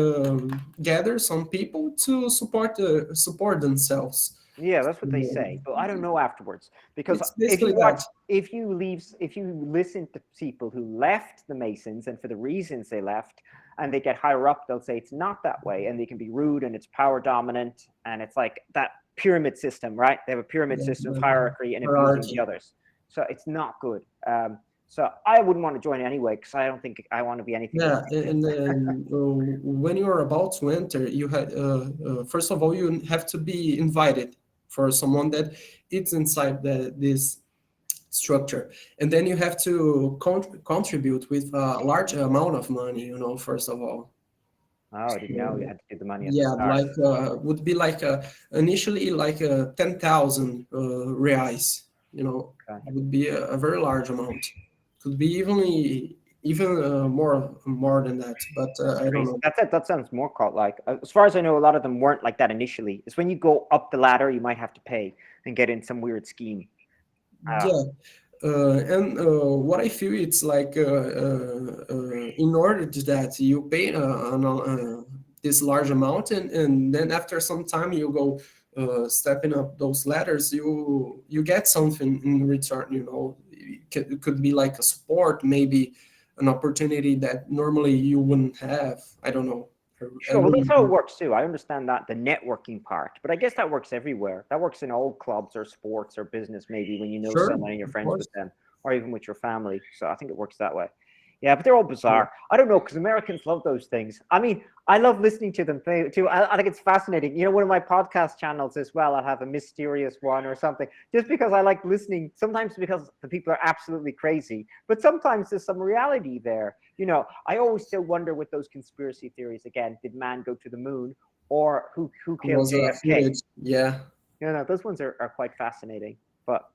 gather some people to support themselves. Yeah, that's what they say. Um, But I don't know afterwards because it's if basically you that. watch, if you listen to people who left the Masons and for the reasons they left, and they get higher up, they'll say it's not that way, and they can be rude and it's power dominant, and it's like that pyramid system, right? They have a pyramid Yeah, system of the hierarchy and abusing the hierarchy. others, so it's not good. So I wouldn't want to join anyway because I don't think I want to be anything Yeah, addicted. and then when you are about to enter, you had first of all you have to be invited for someone that it's inside this structure, and then you have to contribute with a large amount of money. You know, first of all. Oh, I didn't know you So, had to give the money at the yeah, start. like would be like initially like 10,000 reais. You know, Okay. would be a very large amount. Could be even more than that, but That's I don't crazy. know. That's it. That sounds more cult like. As far as I know, a lot of them weren't like that initially. It's when you go up the ladder, you might have to pay and get in some weird scheme. Uh, Yeah, and what I feel it's like in order to that you pay this large amount, and then after some time you go stepping up those ladders, you get something in return. You know, it could be like a support, maybe an opportunity that normally you wouldn't have. I don't know. I Sure. Well, that's really how it works too. I understand that, the networking part, but I guess that works everywhere. That works in all clubs or sports or business, maybe when you know sure, someone and you're of friends course. with them, or even with your family. So I think it works that way. Yeah, but they're all Yeah. bizarre. I don't know because Americans love those things. I mean, I love listening to them too. I think it's fascinating. You know, one of my podcast channels as well, I'll have a mysterious one or something, just because I like listening. Sometimes because the people are absolutely crazy, but sometimes there's some reality there. You know, I always still wonder with those conspiracy theories again, did man go to the moon or who killed Was JFK? footage. Yeah. You know, those ones are quite fascinating. But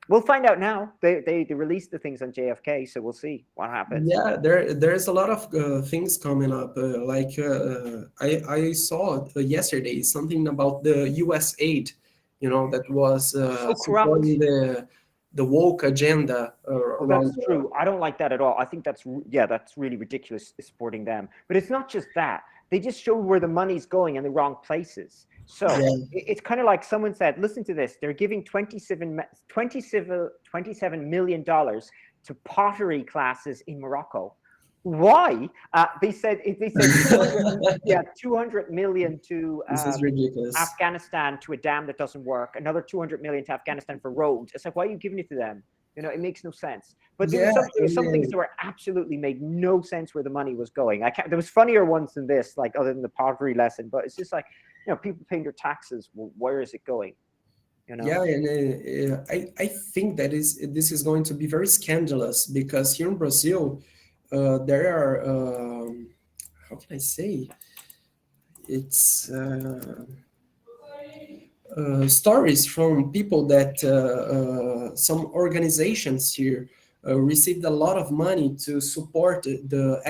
we'll find out now. They released the things on JFK, so we'll see what happens. Yeah, there's a lot of things coming up. I saw yesterday something about the U.S. aid, that was So supporting corrupt. the woke agenda Oh, around. that's true. I don't like that at all. I think yeah, that's really ridiculous supporting them. But it's not just that. They just show where the money's going in the wrong places. So Yeah, it's kind of like someone said, listen to this. They're giving $27 million to pottery classes in Morocco. Why? They said 200, yeah, 200 million to this is ridiculous. Afghanistan to a dam that doesn't work, another 200 million to Afghanistan for roads. It's like, why are you giving it to them? You know, it makes no sense. But Yeah, there was some things that were absolutely made no sense where the money was going. I can't. There was funnier ones than this, like other than the pottery lesson. But it's just like, people paying their taxes. Well, where is it going? You know. yeah, and I think that this is going to be very scandalous because here in Brazil, there are how can I say it's. Stories from people that some organizations here received a lot of money to support the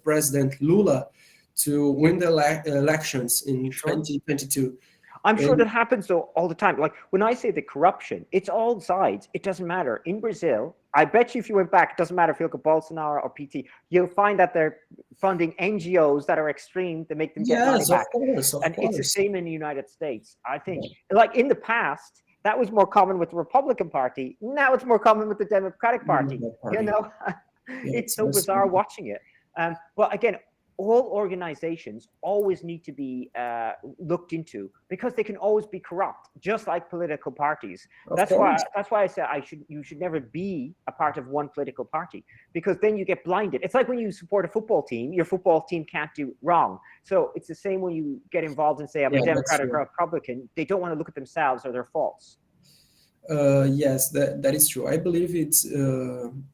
President Lula to win the elections in Sure. 2022. I'm sure And that happens though all the time. Like when I say the corruption, it's all sides. It doesn't matter. In Brazil, I bet you if you went back, it doesn't matter if you look at Bolsonaro or PT, you'll find that they're funding NGOs that are extreme to make them get money yes, back. of And it's the course. same in the United States. I think, like in the past, that was more common with the Republican Party. Now it's more common with the Democratic Party. That You party. know, Yeah, it's so bizarre watching it. But again, all organizations always need to be looked into because they can always be corrupt, just like political parties. of That's why course. that's why I say you should never be a part of one political party because then you get blinded. It's like when you support a football team, your football team can't do wrong. So it's the same when you get involved and say I'm a Yeah, that's Democrat or true. a Republican. They don't want to look at themselves or their faults. Yes, that is true. I believe it's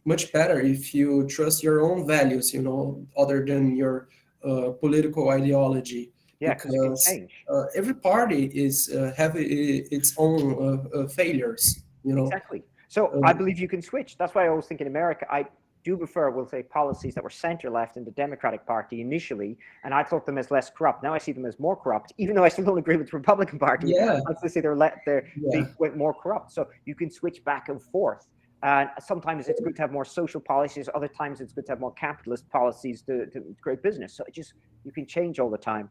much better if you trust your own values, other than your political ideology, Yeah, because it can because change. every party is have its own failures. Exactly. So I Uh, believe you can switch. That's why I always think in America, I do prefer, we'll say, policies that were center left in the Democratic Party initially, and I thought them as less corrupt. Now I see them as more corrupt, even though I still don't agree with the Republican Party. yeah, I still say yeah, they went more corrupt. So you can switch back and forth. And sometimes it's good to have more social policies. Other times it's good to have more capitalist policies to create business. So you can change all the time.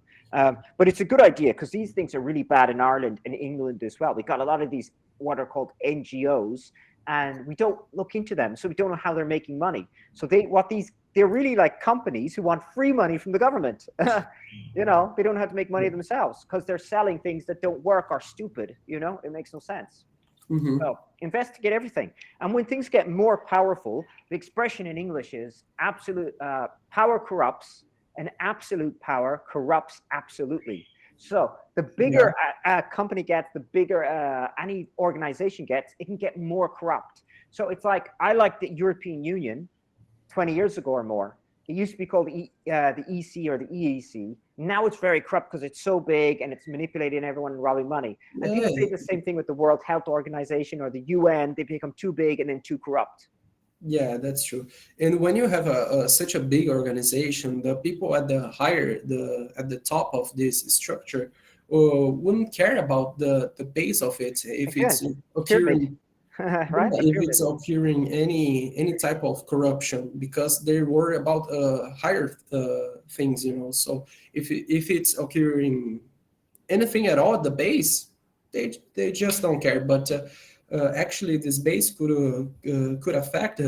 But it's a good idea because these things are really bad in Ireland and England as well. We've got a lot of these what are called NGOs, and we don't look into them, so we don't know how they're making money. So they're really like companies who want free money from the government. They don't have to make money themselves because they're selling things that don't work or stupid. It makes no sense. hmm So investigate everything. And when things get more powerful, the expression in English is absolute power corrupts, and absolute power corrupts absolutely. So the yeah, bigger a company gets, the bigger any organization gets, it can get more corrupt. So it's like I like the European Union 20 years ago or more. It used to be called the EC or the EEC. Now it's very corrupt because it's so big and it's manipulating everyone and robbing money. And people say yeah. the same thing with the World Health Organization or the UN. They become too big and then too corrupt. Yeah, that's true. And when you have such a big organization, the people at the top of this structure wouldn't care about the base of it if Again, it's pyramid, occurring. right? Yeah, A if pyramid. it's occurring any type of corruption, because they worry about higher things, So if it's occurring anything at all at the base, they just don't care. But actually this base could affect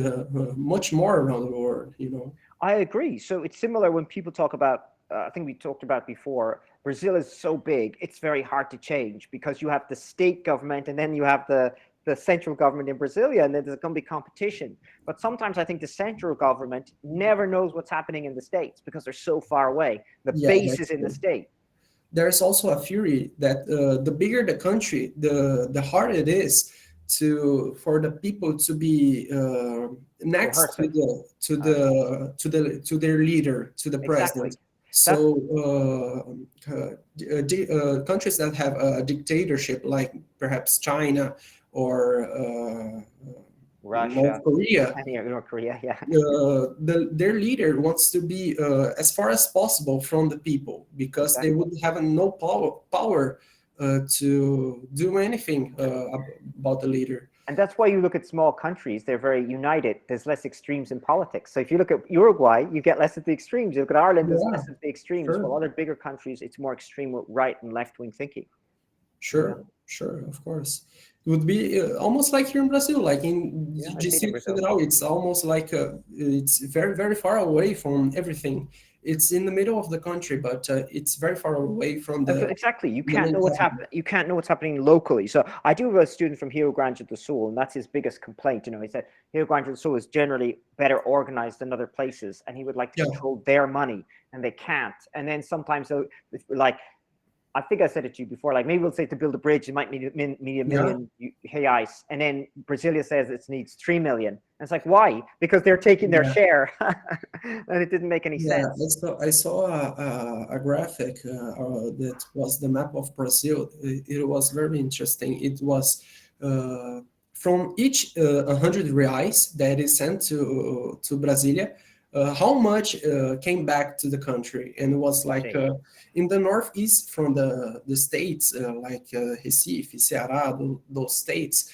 much more around the world, you know. I agree. So it's similar when people talk about, I think we talked about before, Brazil is so big, it's very hard to change because you have the state government and then you have the central government in Brasilia, and then there's going to be competition. But sometimes I think the central government never knows what's happening in the states because they're so far away. The Yeah, base that's is in the true. state. There's also a theory that the bigger the country, the harder it is to for the people to be next to Coercive. Okay. to their leader, to the president. Exactly. That's So countries that have a dictatorship, like perhaps China or North Russia Korea, and North Korea. Yeah. their leader wants to be as far as possible from the people because they Exactly. would have no power to do anything about the leader. And that's why you look at small countries, they're very united. There's less extremes in politics. So if you look at Uruguay, you get less of the extremes. You look at Ireland, there's Yeah, less of the extremes. sure, While other bigger countries, it's more extreme with right and left wing thinking. You know? sure, of course. It would be almost like here in Brazil, like in Yeah, I've been in Distrito Brazil. Federal. It's almost like it's very far away from everything. It's in the middle of the country, but it's very far away from Exactly. You the can't main know what's capital. happening. You can't know what's happening locally. So I do have a student from Rio Grande do Sul, and that's his biggest complaint. He said Rio Grande do Sul is generally better organized than other places, and he would like to Yeah, control their money, and they can't. And then sometimes they'll, like, I think I said it to you before. Like maybe we'll say to build a bridge, it might need a yeah. million reais, and then Brasilia says it needs 3 million. And it's like, why? Because they're taking their Yeah. share, and it didn't make any Yeah, sense. I saw a graphic that was the map of Brazil. It was very interesting. It was from each 100 reais that is sent to Brasilia, how much came back to the country, and it was like Insane. in the northeast from the states like Recife, Ceará, those states.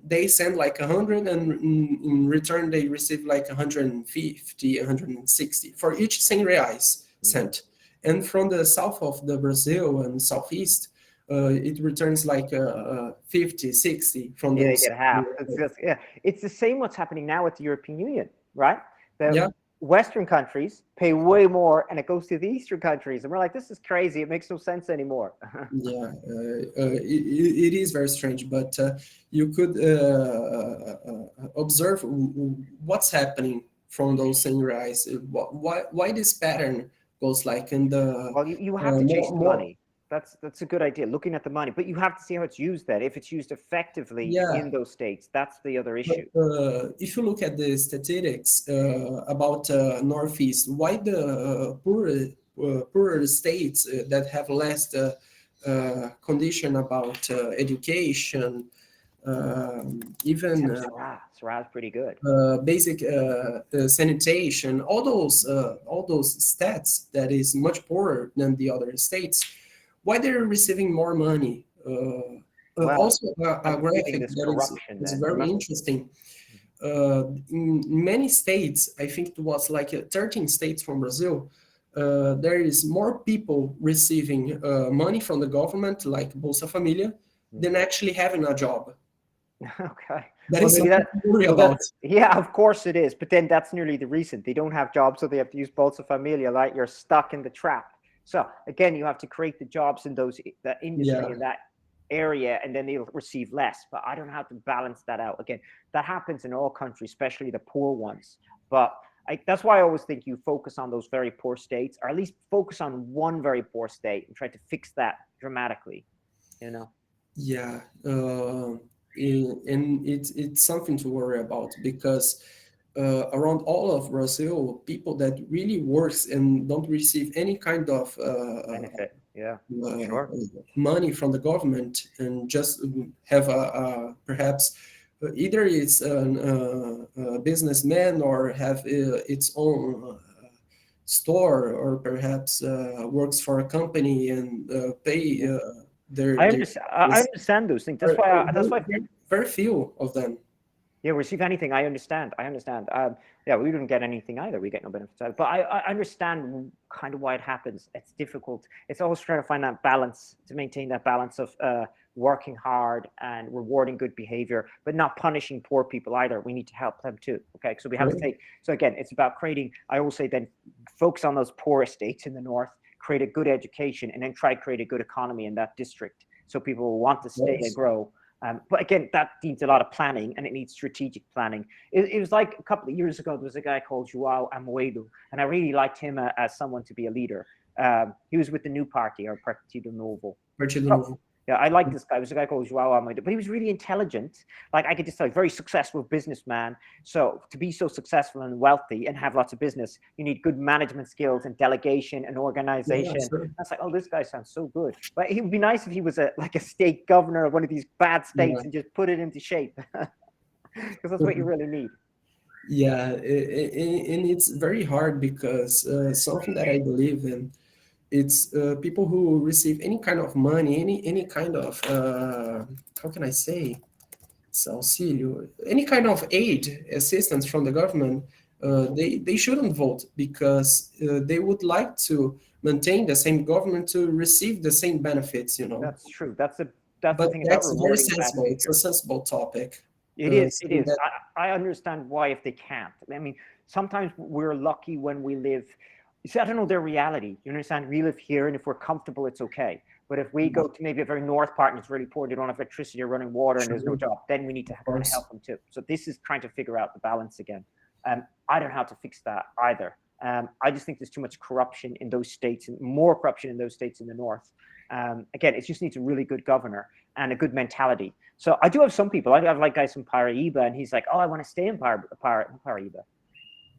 They send like 100 and in return they receive like 150, 160 for each 100 reais Mm. sent. And from the south of the Brazil and southeast, it returns like 50, 60 from Yeah, they those. get half. Yeah, it's the same what's happening now with the European Union, right? The Yeah, Western countries pay way more, and it goes to the Eastern countries, and we're like, this is crazy. It makes no sense anymore. yeah, it is very strange, but you could observe what's happening from those samurais. Why this pattern goes like in the Well, you have to chase the more, money. That's a good idea, looking at the money, but you have to see how it's used. That if it's used effectively yeah. in those states, that's the other But issue. if you look at the statistics about Northeast, why the poorer states that have less condition about education, even Except Sarah. Sarah's pretty good. basic sanitation, all those stats that is much poorer than the other states, why they're receiving more money? Well, Also, I a have a feeling graphic there's that corruption. is Then very remember, interesting. In many states, I think it was like 13 states from Brazil, there is more people receiving money from the government, like Bolsa Familia, than actually having a job. okay. That Well, is maybe something that. to worry Well, about. that's yeah. Of course it is. But then that's nearly the reason they don't have jobs, so they have to use Bolsa Familia. Like you're stuck in the trap. So again, you have to create the jobs in those that industry Yeah, in that area, and then they'll receive less. But I don't know how to balance that out. Again, that happens in all countries, especially the poor ones. But that's why I always think you focus on those very poor states, or at least focus on one very poor state and try to fix that dramatically. You know. yeah, and it's something to worry about because around all of Brazil, people that really works and don't receive any kind of Benefit. Yeah. uh, Sure. money from the government and just have a perhaps either it's a businessman or have its own store or perhaps works for a company and pay Yeah. their I taxes. understand those things. Are That's why very few of them. yeah, receive anything. I understand. I understand. Yeah, we didn't get anything either. We get no benefits out. But I understand kind of why it happens. It's difficult. It's always trying to find that balance to maintain that balance of working hard and rewarding good behavior, but not punishing poor people either. We need to help them too. Okay, so we have to Sure. take. So again, it's about creating. I always say then focus on those poor states in the north, create a good education, and then try to create a good economy in that district, so people will want to stay and Yes. grow. But again, that needs a lot of planning and it needs strategic planning. It was like a couple of years ago, there was a guy called Joao Amoedo, and I really liked him as someone to be a leader. He was with the new party, or Partido Novo. Partido Oh, Novo. yeah, I like this guy. It was a guy called Joao Almeida, but he was really intelligent. Like I could just tell, very successful businessman. So to be so successful and wealthy and have lots of business, you need good management skills and delegation and Yeah, organization. sure. That's like, oh, this guy sounds so good. But it would be nice if he was a state governor of one of these bad Yeah. states and just put it into shape, because that's what you really need. Yeah, and it's very hard because something that I believe in, it's people who receive any kind of money, any kind of how can I say, it's auxílio, any kind of aid assistance from the government, they shouldn't vote because they would like to maintain the same government to receive the same benefits, you know. That's true. That's the But thing about that's very rewarding bad sensible. It's a behavior. sensible topic. It is. It So is. that I understand why if they can't. I mean, sometimes we're lucky when we live. You see, I don't know their reality. You understand? We live here, and if we're comfortable, it's okay. But if we go to maybe a very north part and it's really poor, they don't have electricity or running water, and there's no sure, job, then we need to of kind of course. help them too. So this is trying to figure out the balance again. I don't know how to fix that either. I just think there's too much corruption in those states, and more corruption in those states in the north. Again, it just needs a really good governor and a good mentality. So I do have some people. I have like guys from Paraíba, and he's like, "Oh, I want to stay in Paraíba."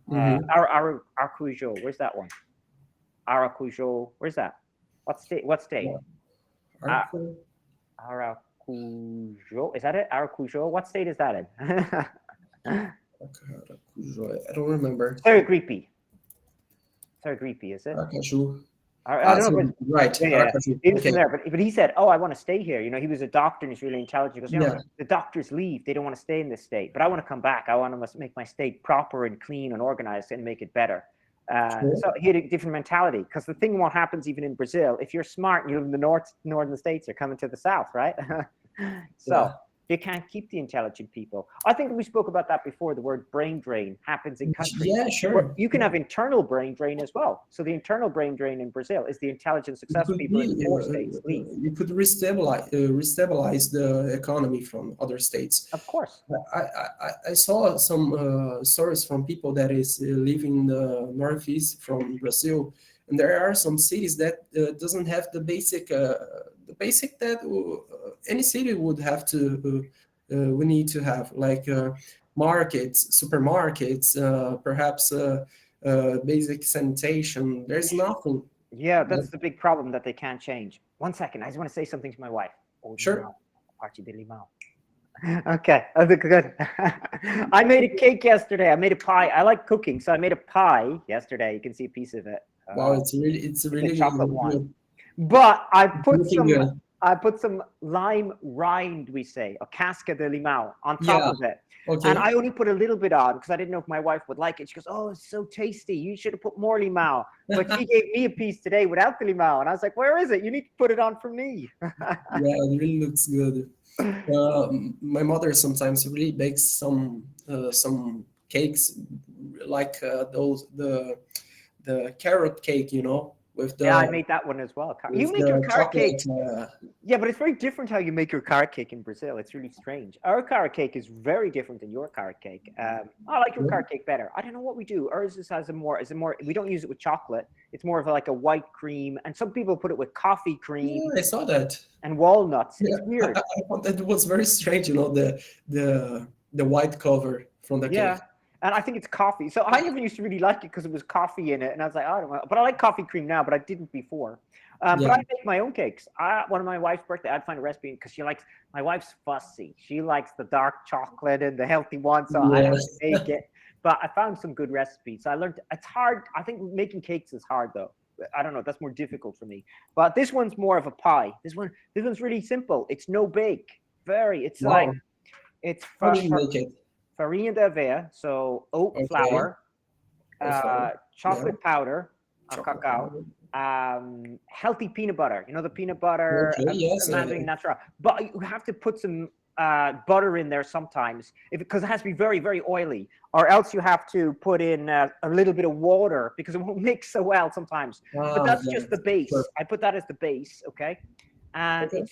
Mm-hmm. Aracujo, where's that one? Aracujo, where's that? What state? What state? Yeah. Uh, Arco, Aracujo, is that it? Aracujo, what state is that in? Aracaju. I don't remember. Sergipe. Sergipe, is it? Aracaju. I Ah, don't so know, but right, yeah. Aracaju. He was from Okay. there, but he said, "Oh, I want to stay here." You know, he was a doctor and he's really intelligent. He goes, Yeah. the doctors leave; they don't want to stay in this state, but I want to come back. I want to make my state proper and clean and organized and make it better. Sure. So he had a different mentality, because the thing what happens even in Brazil, if you're smart and you live in the northern states, you're coming to the south, right? So Yeah. you can't keep the intelligent people. I think we spoke about that before. The word brain drain happens in countries Yeah, where sure. you can have internal brain drain as well. So the internal brain drain in Brazil is the intelligent, It successful could people in be poor states leave. you could restabilize the economy from other states. Of course. I saw some stories from people that is living in the northeast from Brazil, and there are some cities that doesn't have the basic that any city would have to we need to have, like markets, supermarkets, perhaps basic sanitation. There's nothing. Yeah, That, that's the big problem that they can't change. One second, I just want to say something to my wife. Oh, sure. limão. Parte de limão. Okay, I think good. I made a cake yesterday. I made a pie. I like cooking, so I made a pie yesterday. You can see a piece of it. Wow, it's It's a really chocolate one. good. But It's looking good. I put some lime rind, we say, or casca de limão on top Yeah. of it. And Okay. I only put a little bit on because I didn't know if my wife would like it. She goes, "Oh, it's so tasty. You should have put more limão." But she gave me a piece today without the limão. And I was like, "Where is it? You need to put it on for me." Yeah, it really looks good. My mother sometimes really bakes some cakes like those the carrot cake, you know, Yeah, I made that one as well. You with make your the carrot cake. chocolate. Yeah, but it's very different how you make your carrot cake in Brazil. It's really strange. Our carrot cake is very different than your carrot cake. I like your carrot cake better. I don't know what we do. Ours has is a more, we don't use it with chocolate. It's more of like a white cream. And some people put it with coffee cream Yeah, I saw that. and walnuts. Yeah, It's weird. I thought that was very strange, you know, the white cover from the cake. Yeah. And I think it's coffee. So I never used to really like it because it was coffee in it. And I was like, I don't know. But I like coffee cream now, but I didn't before. But Yeah, I make my own cakes. One of my wife's birthday, I'd find a recipe because she likes, my wife's fussy. She likes the dark chocolate and the healthy one. So I yeah, have to make it. But I found some good recipes. I learned it's hard. I think making cakes is hard though. I don't know. That's more difficult for me. But this one's more of a pie. This one's really simple. It's no bake. It's like, wow. it's How do you make it? farina de aveia, so oat Okay, flour, or flour. Yeah, chocolate powder, chocolate cacao, powder. healthy peanut butter. You know, the peanut butter, Okay, yes. Mandarin Natural. But you have to put some butter in there sometimes, because it has to be very, very oily. Or else you have to put in a little bit of water because it won't mix so well sometimes. But that's Yeah, just the sure. base. I put that as the base, okay? And Okay.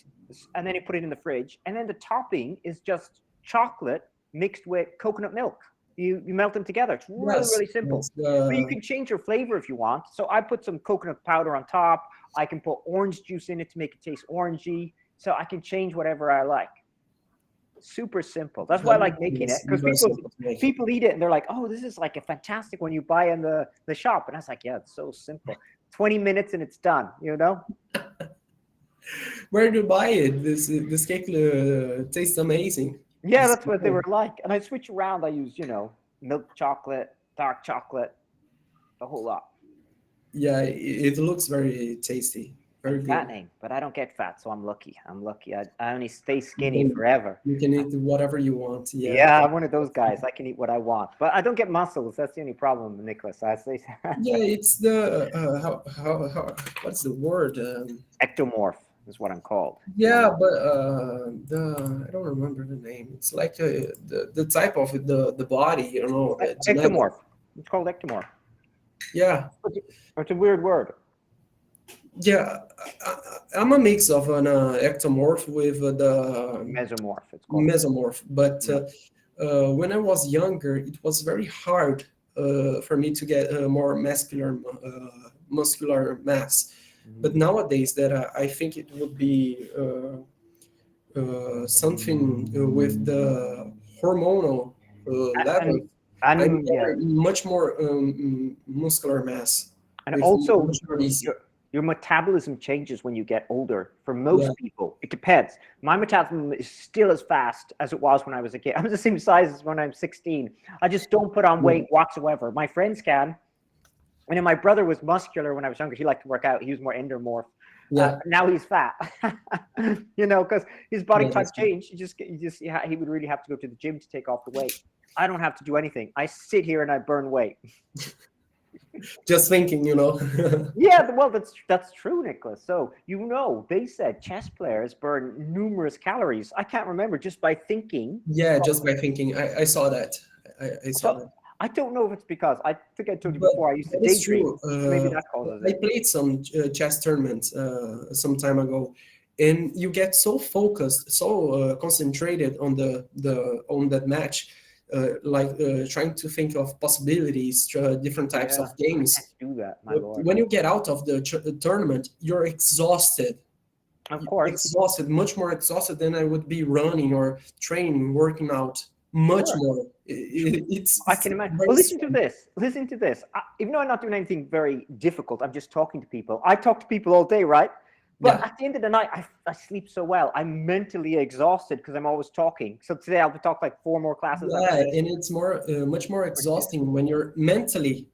and then you put it in the fridge. And then the topping is just chocolate mixed with coconut milk. You melt them together. It's really, Yes, really simple. yes. But you can change your flavor if you want. So I put some coconut powder on top. I can put orange juice in it to make it taste orangey. So I can change whatever I like. Super simple. That's why I like making it, Yes, because very simple to make. people eat it and they're like, "Oh, this is like a fantastic one you buy in the shop." And I was like, "Yeah, it's so simple. 20 minutes and it's done." You know? Where do you buy it? This cake tastes amazing. Yeah, It's that's what they were like. And I switch around. I use, milk chocolate, dark chocolate, the whole lot. yeah, it looks very tasty, And very good. fattening, but I don't get fat, so I'm lucky. I'm lucky. I only stay You skinny can forever. you can eat whatever you want. Yeah, Yeah, I'm one of those guys. I can eat what I want, but I don't get muscles. That's the only problem, Nicholas. I say yeah. It's the how what's the word? ectomorph is what I'm called. Yeah, but the I don't remember the name. It's like the type of the body, the genetic. Ectomorph. It's called ectomorph. Yeah, It's a weird word. yeah. I'm a mix of an ectomorph with the Mesomorph. It's called. mesomorph. But Yeah. when I was younger, it was very hard for me to get more muscular mass. But Mhm. nowadays, that I think it would be something with the hormonal level. And I'm and yeah, much more muscular mass and with also much more easy. your metabolism changes when you get older. For Yeah, most people, it depends. My metabolism is still as fast as it was when I was a kid. I'm the same size as when I'm 16. I just don't put on yeah, weight whatsoever. My friends can. And then my brother was muscular when I was younger. He liked to work out. He was more endomorph. yeah, Now he's fat, because his body yeah. type That's changed. Yeah, he would really have to go to the gym to take off the weight. I don't have to do anything. I sit here and I burn weight. just thinking. Yeah, well, that's true, Nicholas. So they said chess players burn numerous calories. I can't remember just by thinking. Yeah, just by thinking. I saw that. I saw So that. I don't know if it's because I think I told you But before I used to that is daydream. true. So maybe that causes I it. played some chess tournaments some time ago, and you get so focused, so concentrated on the on that match, trying to think of possibilities, different types Yeah, of I can't games. do that, my But lord. when you get out of the tournament, you're exhausted. Of course, Exhausted, much more exhausted than I would be running or training, working out. Much sure. more. I It's can imagine. very Well, listen to strong. this. Listen to this. Even though I'm not doing anything very difficult, I'm just talking to people. I talk to people all day, right? But Yeah. at the end of the night, I sleep so well. I'm mentally exhausted because I'm always talking. So today I'll talk like 4 more classes after Yeah, this. and it's much more exhausting when you're mentally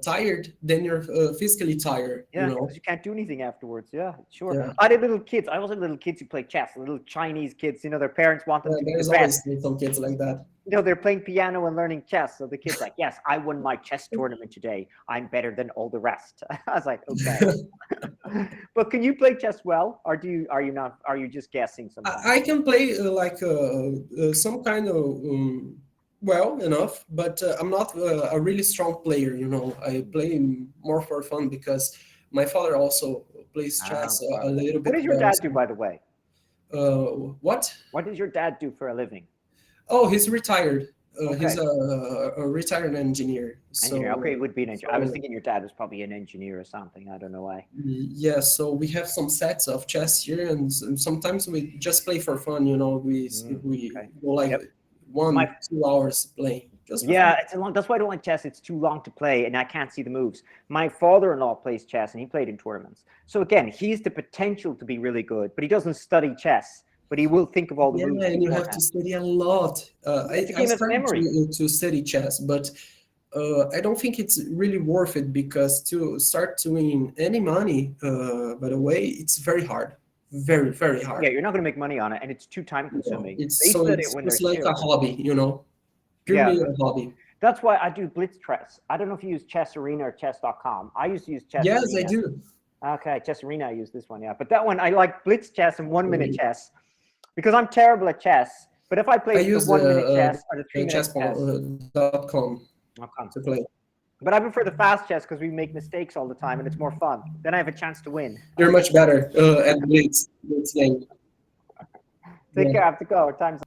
tired than you're physically tired, Yeah, because you can't do anything afterwards. Yeah, sure. Yeah, I had little kids. I also had little kids who play chess, little Chinese kids. Their parents want them yeah, to be the there's best. always some kids like that. They're playing piano and learning chess. So the kid's like, yes, I won my chess tournament today. I'm better than all the rest. I was like, okay. But can you play chess well, or are you not? Are you just guessing sometimes? I can play some kind of well enough, but I'm not a really strong player. I play more for fun because my father also plays Ah, chess a wow. little What bit does your better. dad do, by the way? What? What does your dad do for a living? Oh, he's retired. He's Okay, a retired engineer. engineer. Okay, it would be an engineer. I was So thinking your dad was probably an engineer or something. I don't know why. yeah, so we have some sets of chess here, and sometimes we just play for fun. We Okay. go like Yep. My 1-2 hours playing just for fun. Yeah, it's a long. That's why I don't like chess. It's too long to play, and I can't see the moves. My father-in-law plays chess, and he played in tournaments. So again, he's the potential to be really good, but he doesn't study chess. But he will think of all the Yeah, moves and you have to beforehand. study a lot. It's a I game of started memory. to study chess, but I don't think it's really worth it because to start to win any money, by the way, it's very hard, very very Yeah, hard. you're not going to make money on it, and it's too time-consuming. They said it It's when they're just like a serious. hobby, Yeah, purely a hobby. that's why I do blitz chess. I don't know if you use Chess Arena or Chess.com. I used to use Chess Yes, I Arena. do. Okay, Chess Arena, I use this one, yeah. But that one, I like Blitz chess and 1 minute chess because I'm terrible at chess. But if I I play the use 1 minute chess or the the 3 minute chess, chess.com okay. to play. But I prefer the fast chess because we make mistakes all the time and it's more fun. Then I have a chance to win. You're much better at Blitz game. Take Yeah. care. I have to go. Time's